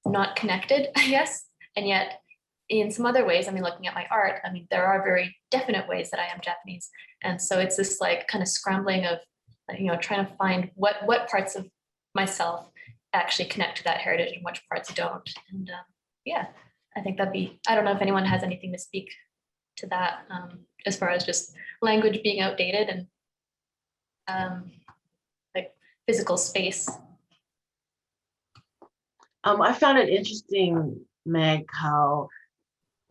not connected, I guess. And yet in some other ways, I mean, looking at my art, I mean, there are very definite ways that I am Japanese. And so it's this like kind of scrambling of, you know, trying to find what parts of myself actually connect to that heritage and which parts don't. And yeah, I think I don't know if anyone has anything to speak to that, as far as just language being outdated and like physical space. I found it interesting, Meg, how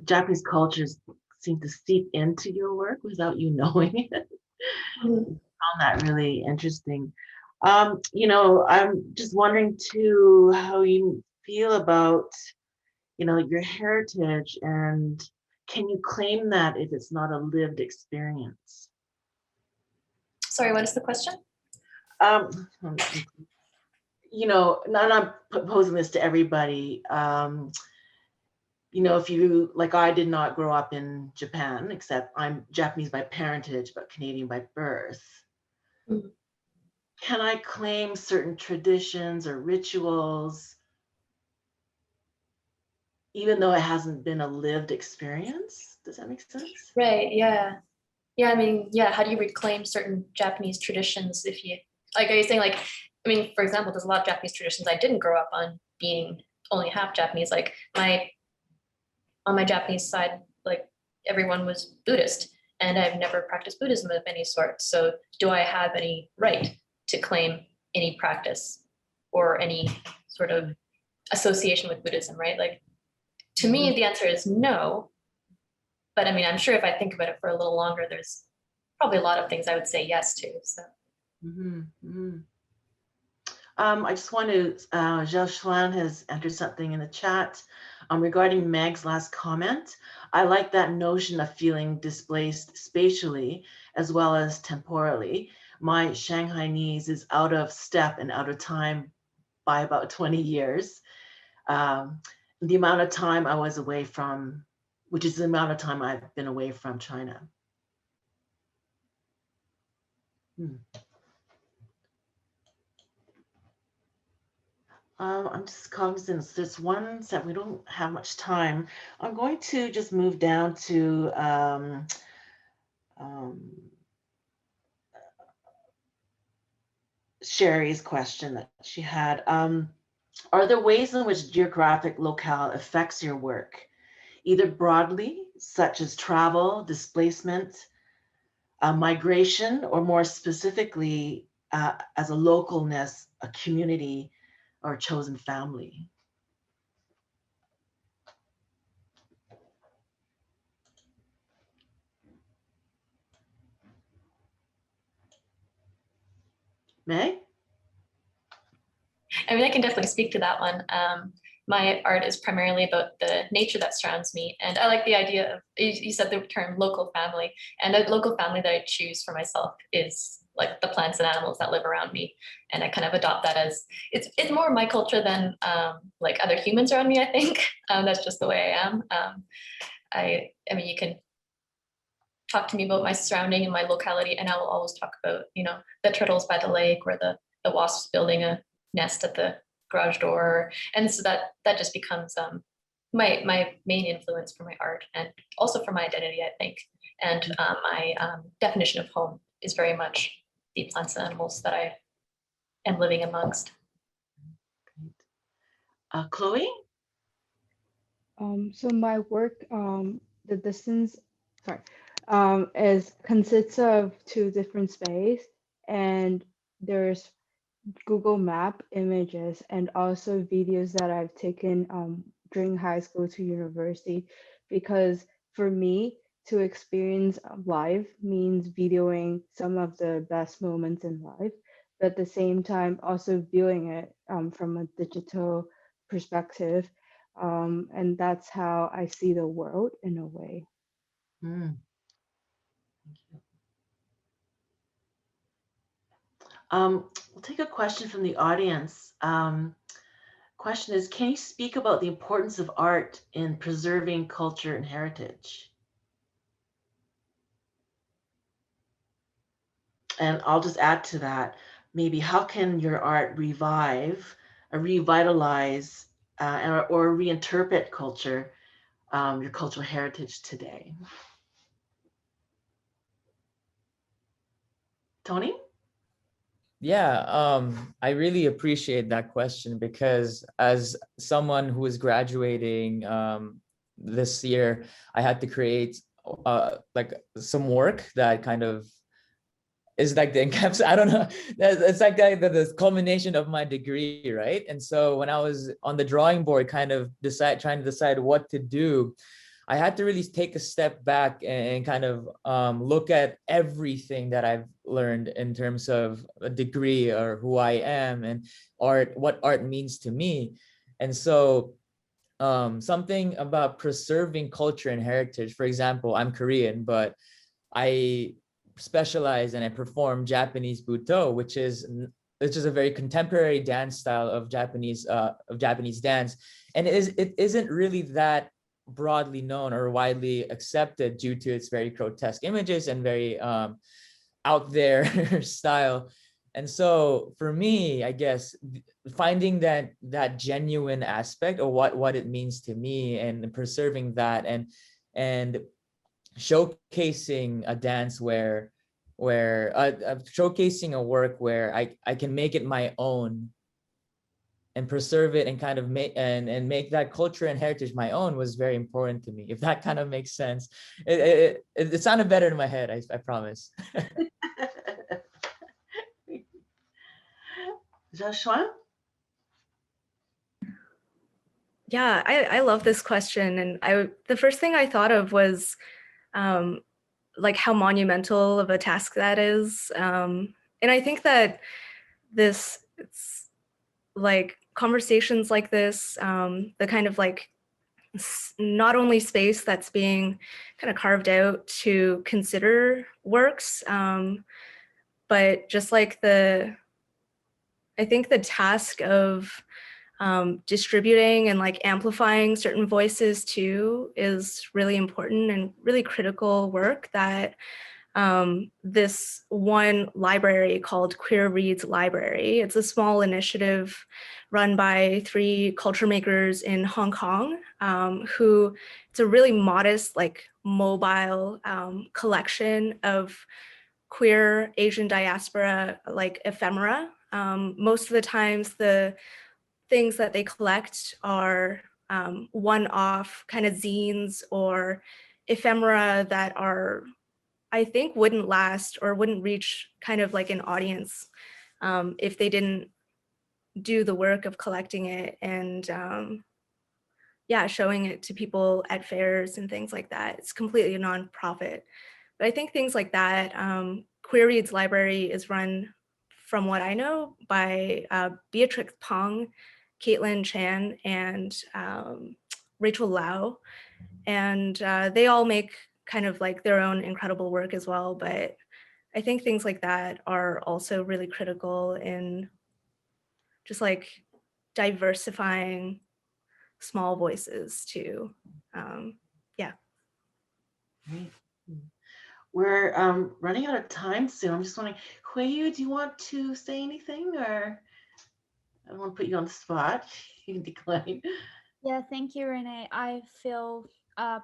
Japanese cultures seem to seep into your work without you knowing it. Mm-hmm. I found that really interesting. You know, I'm just wondering too how you feel about, you know, your heritage, and can you claim that if it's not a lived experience? Sorry, what is the question? You know, I'm posing this to everybody. You know, if you, like, I did not grow up in Japan, except I'm Japanese by parentage, but Canadian by birth. Mm-hmm. Can I claim certain traditions or rituals, even though it hasn't been a lived experience? Does that make sense? Right, yeah. Yeah, I mean, yeah, how do you reclaim certain Japanese traditions if you, like, are you saying, like, I mean, for example, there's a lot of Japanese traditions I didn't grow up on, being only half Japanese. Like on my Japanese side, like everyone was Buddhist. and I've never practiced Buddhism of any sort. So do I have any right to claim any practice or any sort of association with Buddhism, right? Like, to me, the answer is no. But I mean, I'm sure if I think about it for a little longer, there's probably a lot of things I would say yes to. So. I just want to, Zhao Xuan has entered something in the chat regarding Meg's last comment. I like that notion of feeling displaced spatially as well as temporally. My Shanghainese is out of step and out of time by about 20 years. The amount of time I was away from, which is the amount of time I've been away from China. I'm just cognizant there's ones that we don't have much time. I'm going to just move down to Sherry's question that she had. Are there ways in which geographic locale affects your work, either broadly, such as travel, displacement, migration, or more specifically as a localness, a community, or a chosen family? Meg? I mean, I can definitely speak to that one. My art is primarily about the nature that surrounds me. And I like the idea of, you said the term local family, and a local family that I choose for myself is like the plants and animals that live around me. And I kind of adopt that as, it's more my culture than like other humans around me, I think. That's just the way I am. I mean, you can talk to me about my surrounding and my locality, and I will always talk about, you know, the turtles by the lake, or the wasps building a nest at the garage door. And so that just becomes my main influence for my art, and also for my identity, I think. And my definition of home is very much the plants and animals that I am living amongst. Chloe? So my work, the distance, is consists of two different space, and there's Google Map images and also videos that I've taken during high school to university, because for me to experience life means videoing some of the best moments in life, but at the same time also viewing it from a digital perspective. And that's how I see the world in a way. We'll take a question from the audience. Question is, can you speak about the importance of art in preserving culture and heritage? And I'll just add to that, maybe how can your art revive, or revitalize, or reinterpret culture, your cultural heritage today? Tony? Yeah, I really appreciate that question, because as someone who is graduating this year, I had to create like some work that kind of is like the encaps. I don't know. It's like the culmination of my degree, right? And so when I was on the drawing board, kind of trying to decide what to do, I had to really take a step back and kind of look at everything that I've learned in terms of a degree, or who I am, and art, what art means to me. And so something about preserving culture and heritage. For example, I'm Korean, but I specialize and I perform Japanese Buto, which is a very contemporary dance style of Japanese dance, and it isn't really that broadly known or widely accepted due to its very grotesque images and very out there style. And so for me, I guess finding that genuine aspect of what it means to me, and preserving that, and showcasing a dance where showcasing a work where I can make it my own, preserve it and kind of make that culture and heritage my own was very important to me. If that kind of makes sense. It sounded better in my head, I promise. Joshua? Yeah, I love this question. And the first thing I thought of was like how monumental of a task that is. And I think that it's like conversations like this, the kind of like not only space that's being kind of carved out to consider works, but just like I think the task of distributing and like amplifying certain voices too is really important and really critical work that this one library called Queer Reads Library. It's a small initiative run by 3 culture makers in Hong Kong, who it's a really modest, like mobile collection of queer Asian diaspora, like ephemera. Most of the times the things that they collect are one-off kind of zines or ephemera that are, I think, wouldn't last or wouldn't reach kind of like an audience if they didn't do the work of collecting it and yeah, showing it to people at fairs and things like that. It's completely a nonprofit. But I think things like that, Queer Reads Library is run, from what I know, by Beatrix Pong, Caitlin Chan, and Rachel Lau. And they all make kind of like their own incredible work as well. But I think things like that are also really critical in just like diversifying small voices too. Yeah. Great. We're running out of time soon. I'm just wondering, Huiyu, do you want to say anything, or I don't want to put you on the spot. You can decline. Yeah, thank you, Renee. I feel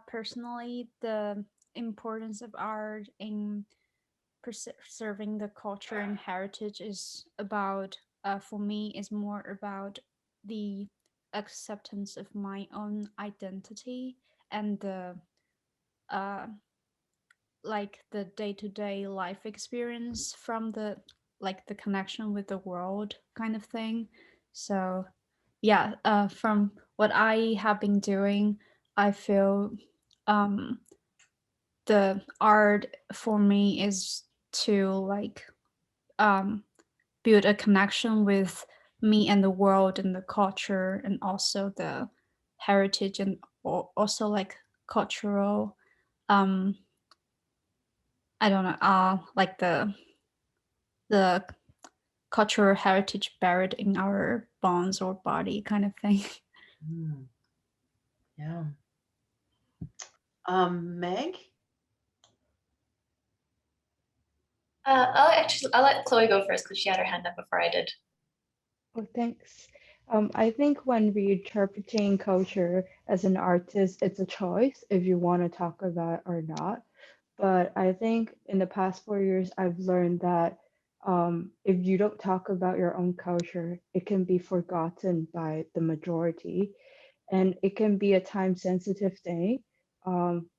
personally the importance of art in preserving the culture and heritage is about, for me, is more about the acceptance of my own identity and the like the day-to-day life experience from the like the connection with the world kind of thing. So yeah, from what I have been doing, I feel the art for me is to like build a connection with me and the world and the culture and also the heritage and also like cultural I don't know, like the cultural heritage buried in our bones or body kind of thing. Yeah. Meg? I'll let Chloe go first because she had her hand up before I did. Oh, thanks. I think when reinterpreting culture as an artist, it's a choice if you want to talk about it or not. But I think in the past 4 years, I've learned that if you don't talk about your own culture, it can be forgotten by the majority. And it can be a time-sensitive thing.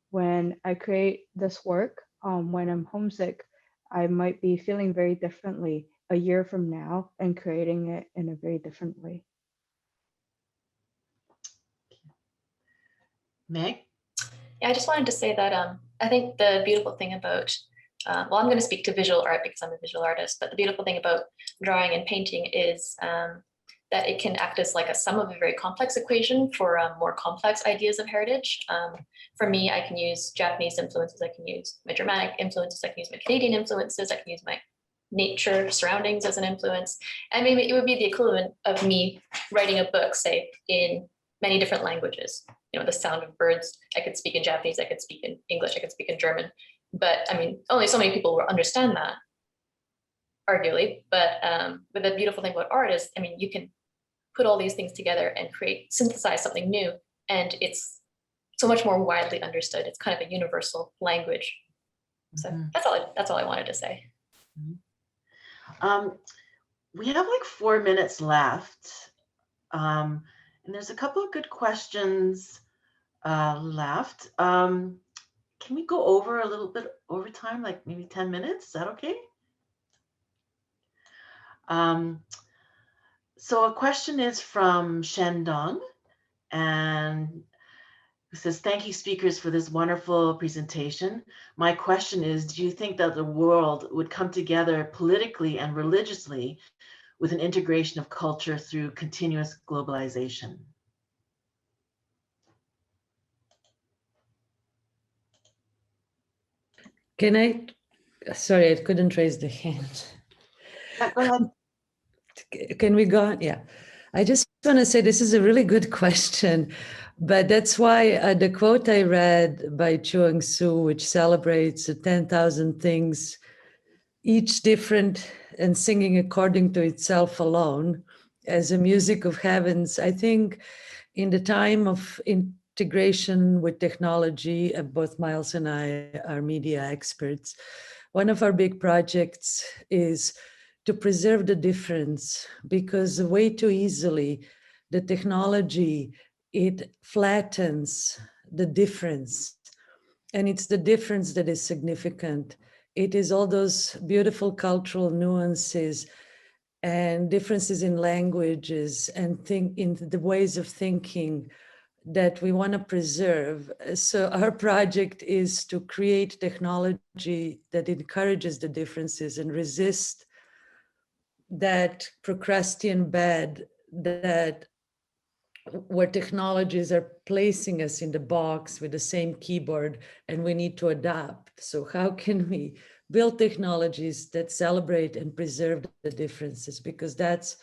When I create this work, when I'm homesick, I might be feeling very differently a year from now and creating it in a very different way. Meg? Yeah, I just wanted to say that I think the beautiful thing about, well, I'm going to speak to visual art because I'm a visual artist, but the beautiful thing about drawing and painting is that it can act as like a sum of a very complex equation for more complex ideas of heritage. For me, I can use Japanese influences, I can use my Germanic influences, I can use my Canadian influences, I can use my nature surroundings as an influence. And maybe it would be the equivalent of me writing a book, say, in many different languages. You know, the sound of birds, I could speak in Japanese, I could speak in English, I could speak in German. But I mean, only so many people will understand that, arguably. But the beautiful thing about art is, I mean, you can put all these things together and synthesize something new. And it's so much more widely understood. It's kind of a universal language. So that's all I wanted to say. We have like 4 minutes left. And there's a couple of good questions left. Can we go over a little bit over time, like maybe 10 minutes? Is that okay? So a question is from Shendong, and it says, thank you speakers for this wonderful presentation. My question is, do you think that the world would come together politically and religiously with an integration of culture through continuous globalization? Can I, sorry, I couldn't raise the hand. Go ahead. Can we go on? Yeah. I just want to say this is a really good question, but that's why the quote I read by Chuang Tzu, which celebrates the 10,000 things, each different and singing according to itself alone, as a music of heavens. I think in the time of integration with technology, both Miles and I are media experts, one of our big projects is to preserve the difference, because way too easily the technology, it flattens the difference, and it's the difference that is significant. It is all those beautiful cultural nuances and differences in languages and in the ways of thinking that we want to preserve. So our project is to create technology that encourages the differences and resist that Procrustean bed that where technologies are placing us in the box with the same keyboard and we need to adapt. So how can we build technologies that celebrate and preserve the differences? Because that's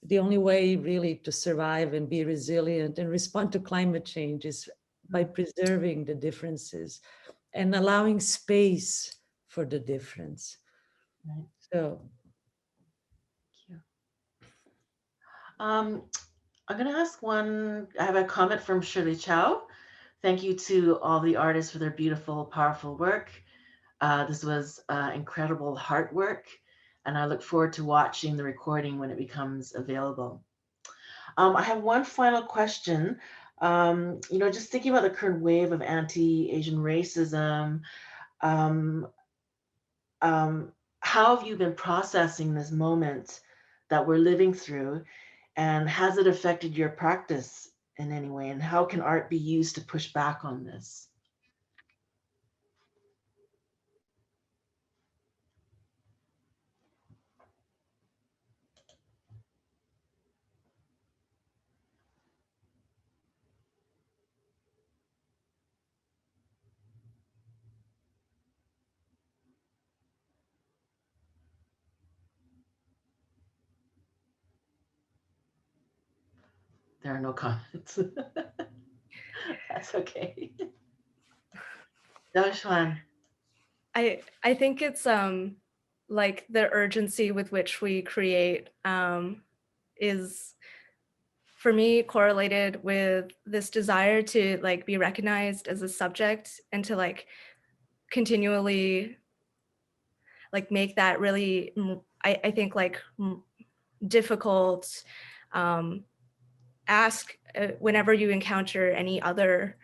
the only way really to survive and be resilient and respond to climate change is by preserving the differences and allowing space for the difference. Right. So. Thank you. I'm going to ask one. I have a comment from Shirley Chow. Thank you to all the artists for their beautiful, powerful work. This was incredible heart work, and I look forward to watching the recording when it becomes available. I have one final question. Just thinking about the current wave of anti-Asian racism, how have you been processing this moment that we're living through? And has it affected your practice in any way? And how can art be used to push back on this? There are no comments. That's okay. Darshan. I think it's like the urgency with which we create is for me correlated with this desire to like be recognized as a subject and to like continually like make that really I think like difficult ask whenever you encounter any other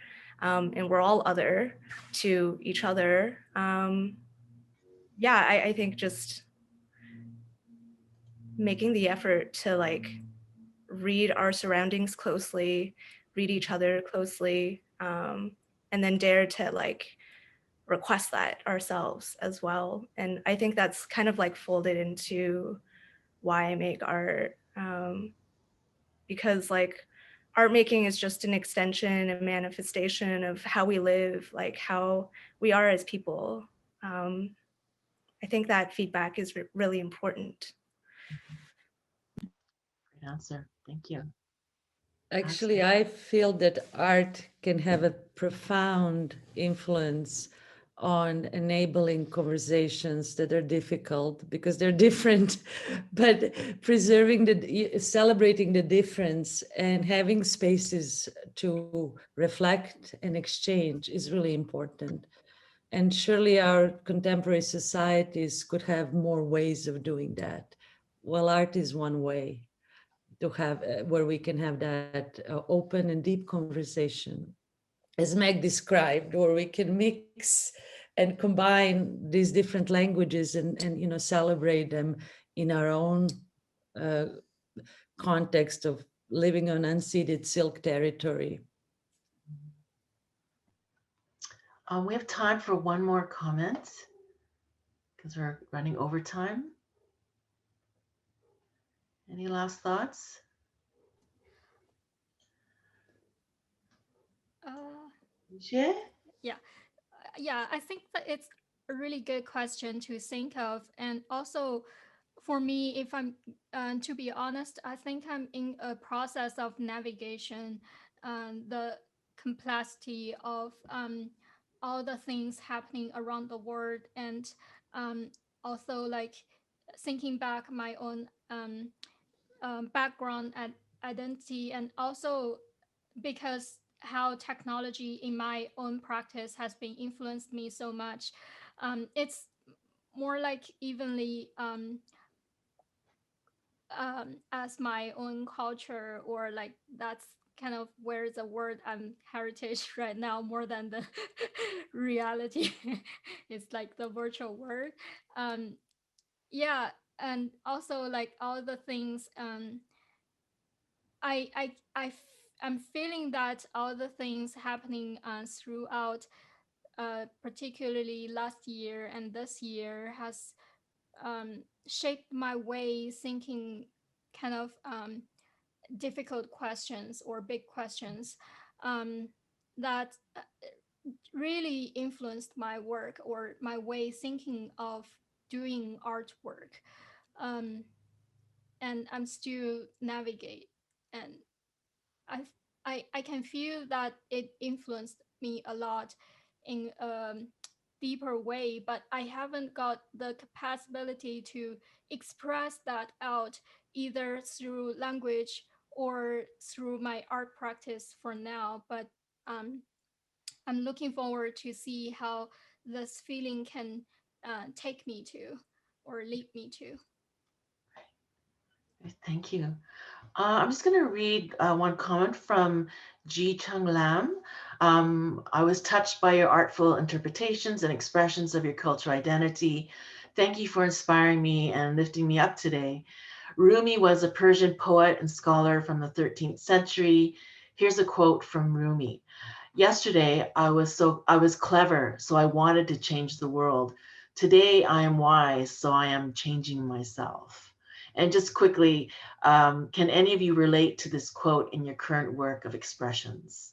and we're all other to each other. Yeah, I think just making the effort to like read our surroundings closely, read each other closely, and then dare to like request that ourselves as well. And I think that's kind of like folded into why I make art, because like art making is just an extension, a manifestation of how we live, like how we are as people. I think that feedback is really important. Great answer. Thank you. Actually, I feel that art can have a profound influence on enabling conversations that are difficult because they're different, but celebrating the difference and having spaces to reflect and exchange is really important. And surely our contemporary societies could have more ways of doing that. Well, art is one way. to have where we can have that open and deep conversation, as Meg described, where we can mix and combine these different languages and celebrate them in our own context of living on unceded Silk territory. We have time for one more comment because we're running over time. Any last thoughts? Yeah, I think that it's a really good question to think of. And also for me, if I'm, to be honest, I think I'm in a process of navigation, the complexity of all the things happening around the world. And also like thinking back my own background and identity, and also because how technology in my own practice has been influenced me so much. It's more like evenly as my own culture, or like that's kind of where the word heritage right now more than the reality. It's like the virtual word. Yeah, and also like all the things I'm feeling that all the things happening throughout, particularly last year and this year, has shaped my way thinking kind of difficult questions or big questions that really influenced my work or my way thinking of doing artwork. And I'm still navigate, and I can feel that it influenced me a lot in a deeper way, but I haven't got the capacity to express that out either through language or through my art practice for now. But I'm looking forward to see how this feeling can take me to or lead me to. Thank you. I'm just going to read one comment from Ji Chung Lam. I was touched by your artful interpretations and expressions of your cultural identity. Thank you for inspiring me and lifting me up today. Rumi was a Persian poet and scholar from the 13th century. Here's a quote from Rumi. Yesterday, I was clever, so I wanted to change the world. Today, I am wise, so I am changing myself. And just quickly, can any of you relate to this quote in your current work of expressions?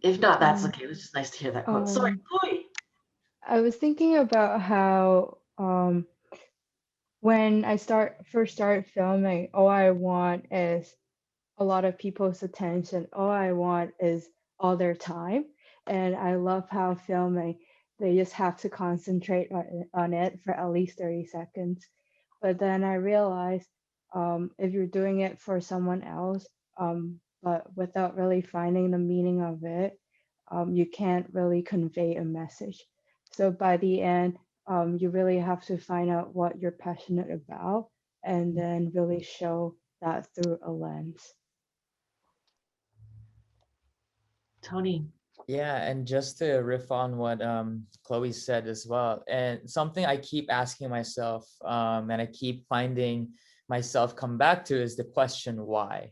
If not, that's okay. It was just nice to hear that quote. Sorry, Chloe. I was thinking about how when I first started filming, all I want is a lot of people's attention. All I want is all their time. And I love how filming, they just have to concentrate on it for at least 30 seconds. But then I realized if you're doing it for someone else, but without really finding the meaning of it, you can't really convey a message. So by the end, you really have to find out what you're passionate about and then really show that through a lens. Tony. Yeah, and just to riff on what Chloe said as well, and something I keep asking myself, and I keep finding myself come back to, is the question why.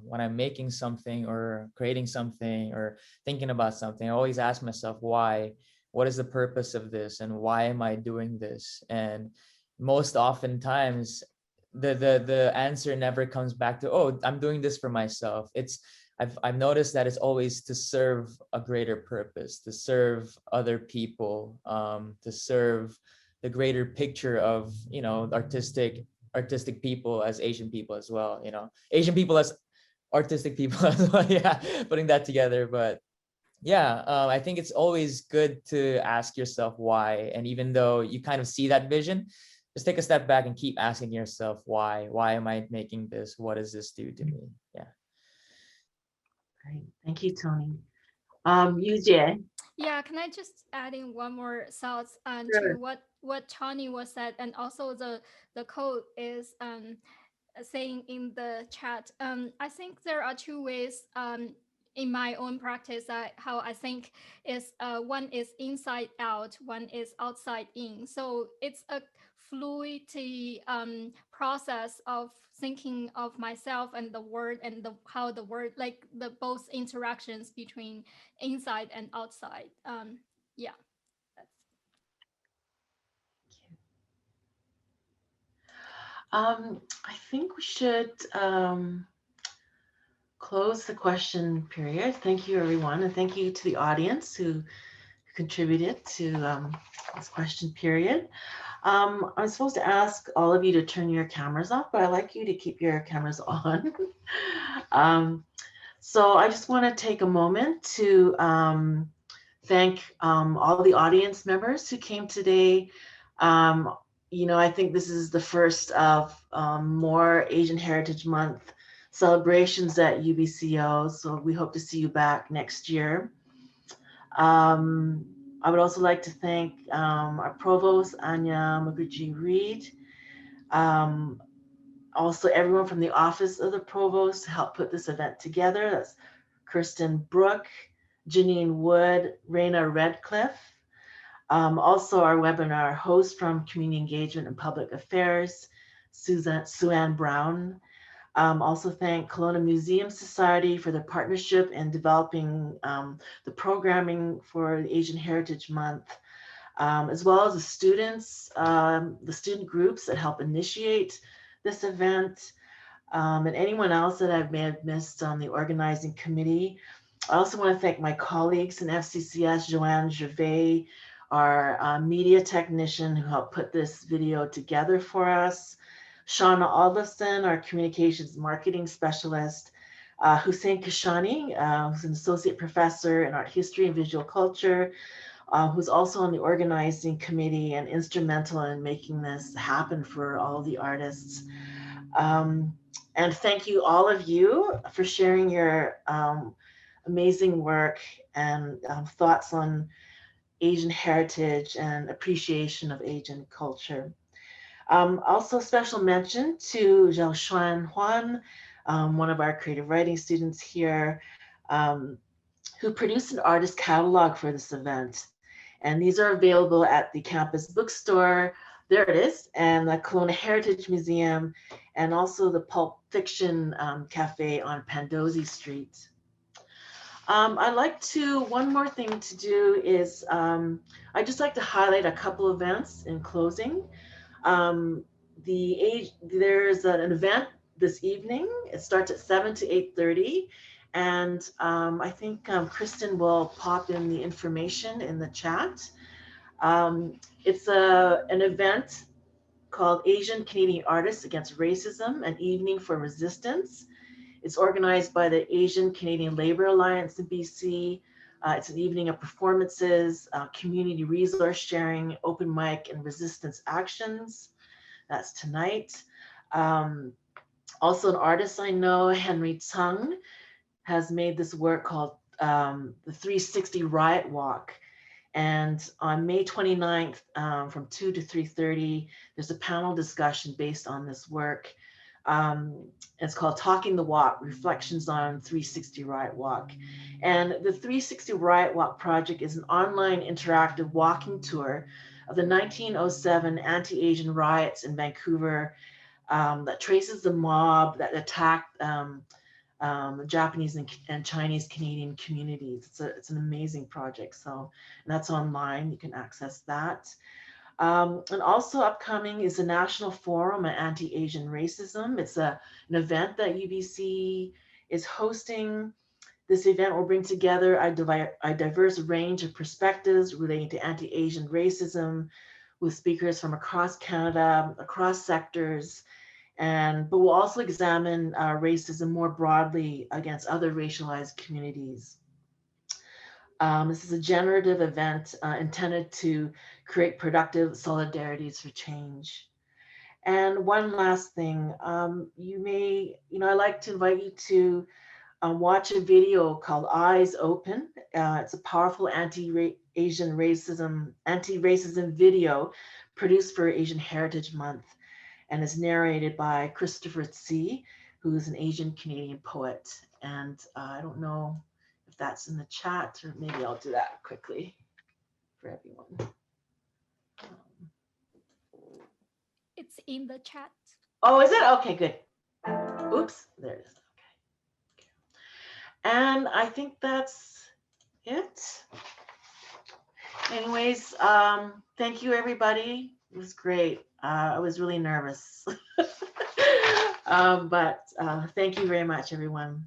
When I'm making something or creating something or thinking about something, I always ask myself why. What is the purpose of this, and why am I doing this? And most oftentimes, the answer never comes back to, oh, I'm doing this for myself. I've noticed that it's always to serve a greater purpose, to serve other people, to serve the greater picture of, artistic people as Asian people as well, Asian people as artistic people as well. Yeah, putting that together. But yeah, I think it's always good to ask yourself why. And even though you kind of see that vision, just take a step back and keep asking yourself why. Why am I making this? What does this do to me? Yeah. Great. Thank you, Tony. Yujie. Yeah, can I just add in one more thoughts Sure. to what Tony was said, and also the code is saying in the chat. I think there are two ways in my own practice how I think is one is inside out, one is outside in. So it's a fluid process of thinking of myself and the word and how the word, like the both interactions between inside and outside. Yeah, that's. I think we should close the question period. Thank you, everyone, and thank you to the audience who contributed to this question period. I'm supposed to ask all of you to turn your cameras off, but I'd like you to keep your cameras on. So I just want to take a moment to thank all the audience members who came today. I think this is the first of more Asian Heritage Month celebrations at UBCO, so we hope to see you back next year. I would also like to thank our provost, Anya Maguchi-Reed, also everyone from the office of the provost to help put this event together. That's Kirsten Brook, Janine Wood, Raina Redcliffe. Also our webinar host from Community Engagement and Public Affairs, Sue-Ann Brown. Also thank Kelowna Museum Society for their partnership in developing the programming for the Asian Heritage Month, as well as the students, the student groups that help initiate this event, and anyone else that I may have missed on the organizing committee. I also want to thank my colleagues in FCCS, Joanne Gervais, our media technician who helped put this video together for us, Shauna Aldliston, our communications marketing specialist, Hussein Kashani, who's an associate professor in art history and visual culture, who's also on the organizing committee and instrumental in making this happen for all the artists. And thank you, all of you, for sharing your amazing work and thoughts on Asian heritage and appreciation of Asian culture. Also special mention to Zhao Xuan Huan, one of our creative writing students here, who produced an artist catalog for this event. And these are available at the campus bookstore, there it is, and the Kelowna Heritage Museum, and also the Pulp Fiction Cafe on Pandosy Street. I'd like to, one more thing to do is, I'd just like to highlight a couple events in closing. There's an event this evening. It starts at 7 to 8:30. And I think Kristen will pop in the information in the chat. It's an event called Asian Canadian Artists Against Racism, an Evening for Resistance. It's organized by the Asian Canadian Labor Alliance in BC. It's an evening of performances, community resource sharing, open mic, and resistance actions. That's tonight. Also an artist I know, Henry Tsung, has made this work called the 360 Riot Walk. And on May 29th, from 2 to 3:30, there's a panel discussion based on this work. It's called Talking the Walk, Reflections on 360 Riot Walk. And the 360 Riot Walk project is an online interactive walking tour of the 1907 anti-Asian riots in Vancouver that traces the mob that attacked Japanese and Chinese Canadian communities. It's an amazing project. So that's online, you can access that. And also upcoming is the National Forum on Anti-Asian Racism. It's an event that UBC is hosting. This event will bring together a diverse range of perspectives relating to anti-Asian racism with speakers from across Canada, across sectors, but we'll also examine racism more broadly against other racialized communities. This is a generative event intended to create productive solidarities for change. And one last thing, I'd like to invite you to watch a video called Eyes Open. It's a powerful anti-Asian anti-racism video produced for Asian Heritage Month, and is narrated by Christopher Tse, who is an Asian Canadian poet. And I don't know if that's in the chat, or maybe I'll do that quickly for everyone. It's in the chat. Oh, is it? Okay, good. Oops, there it is. Okay. And I think that's it. Anyways, thank you, everybody. It was great. I was really nervous. But thank you very much, everyone.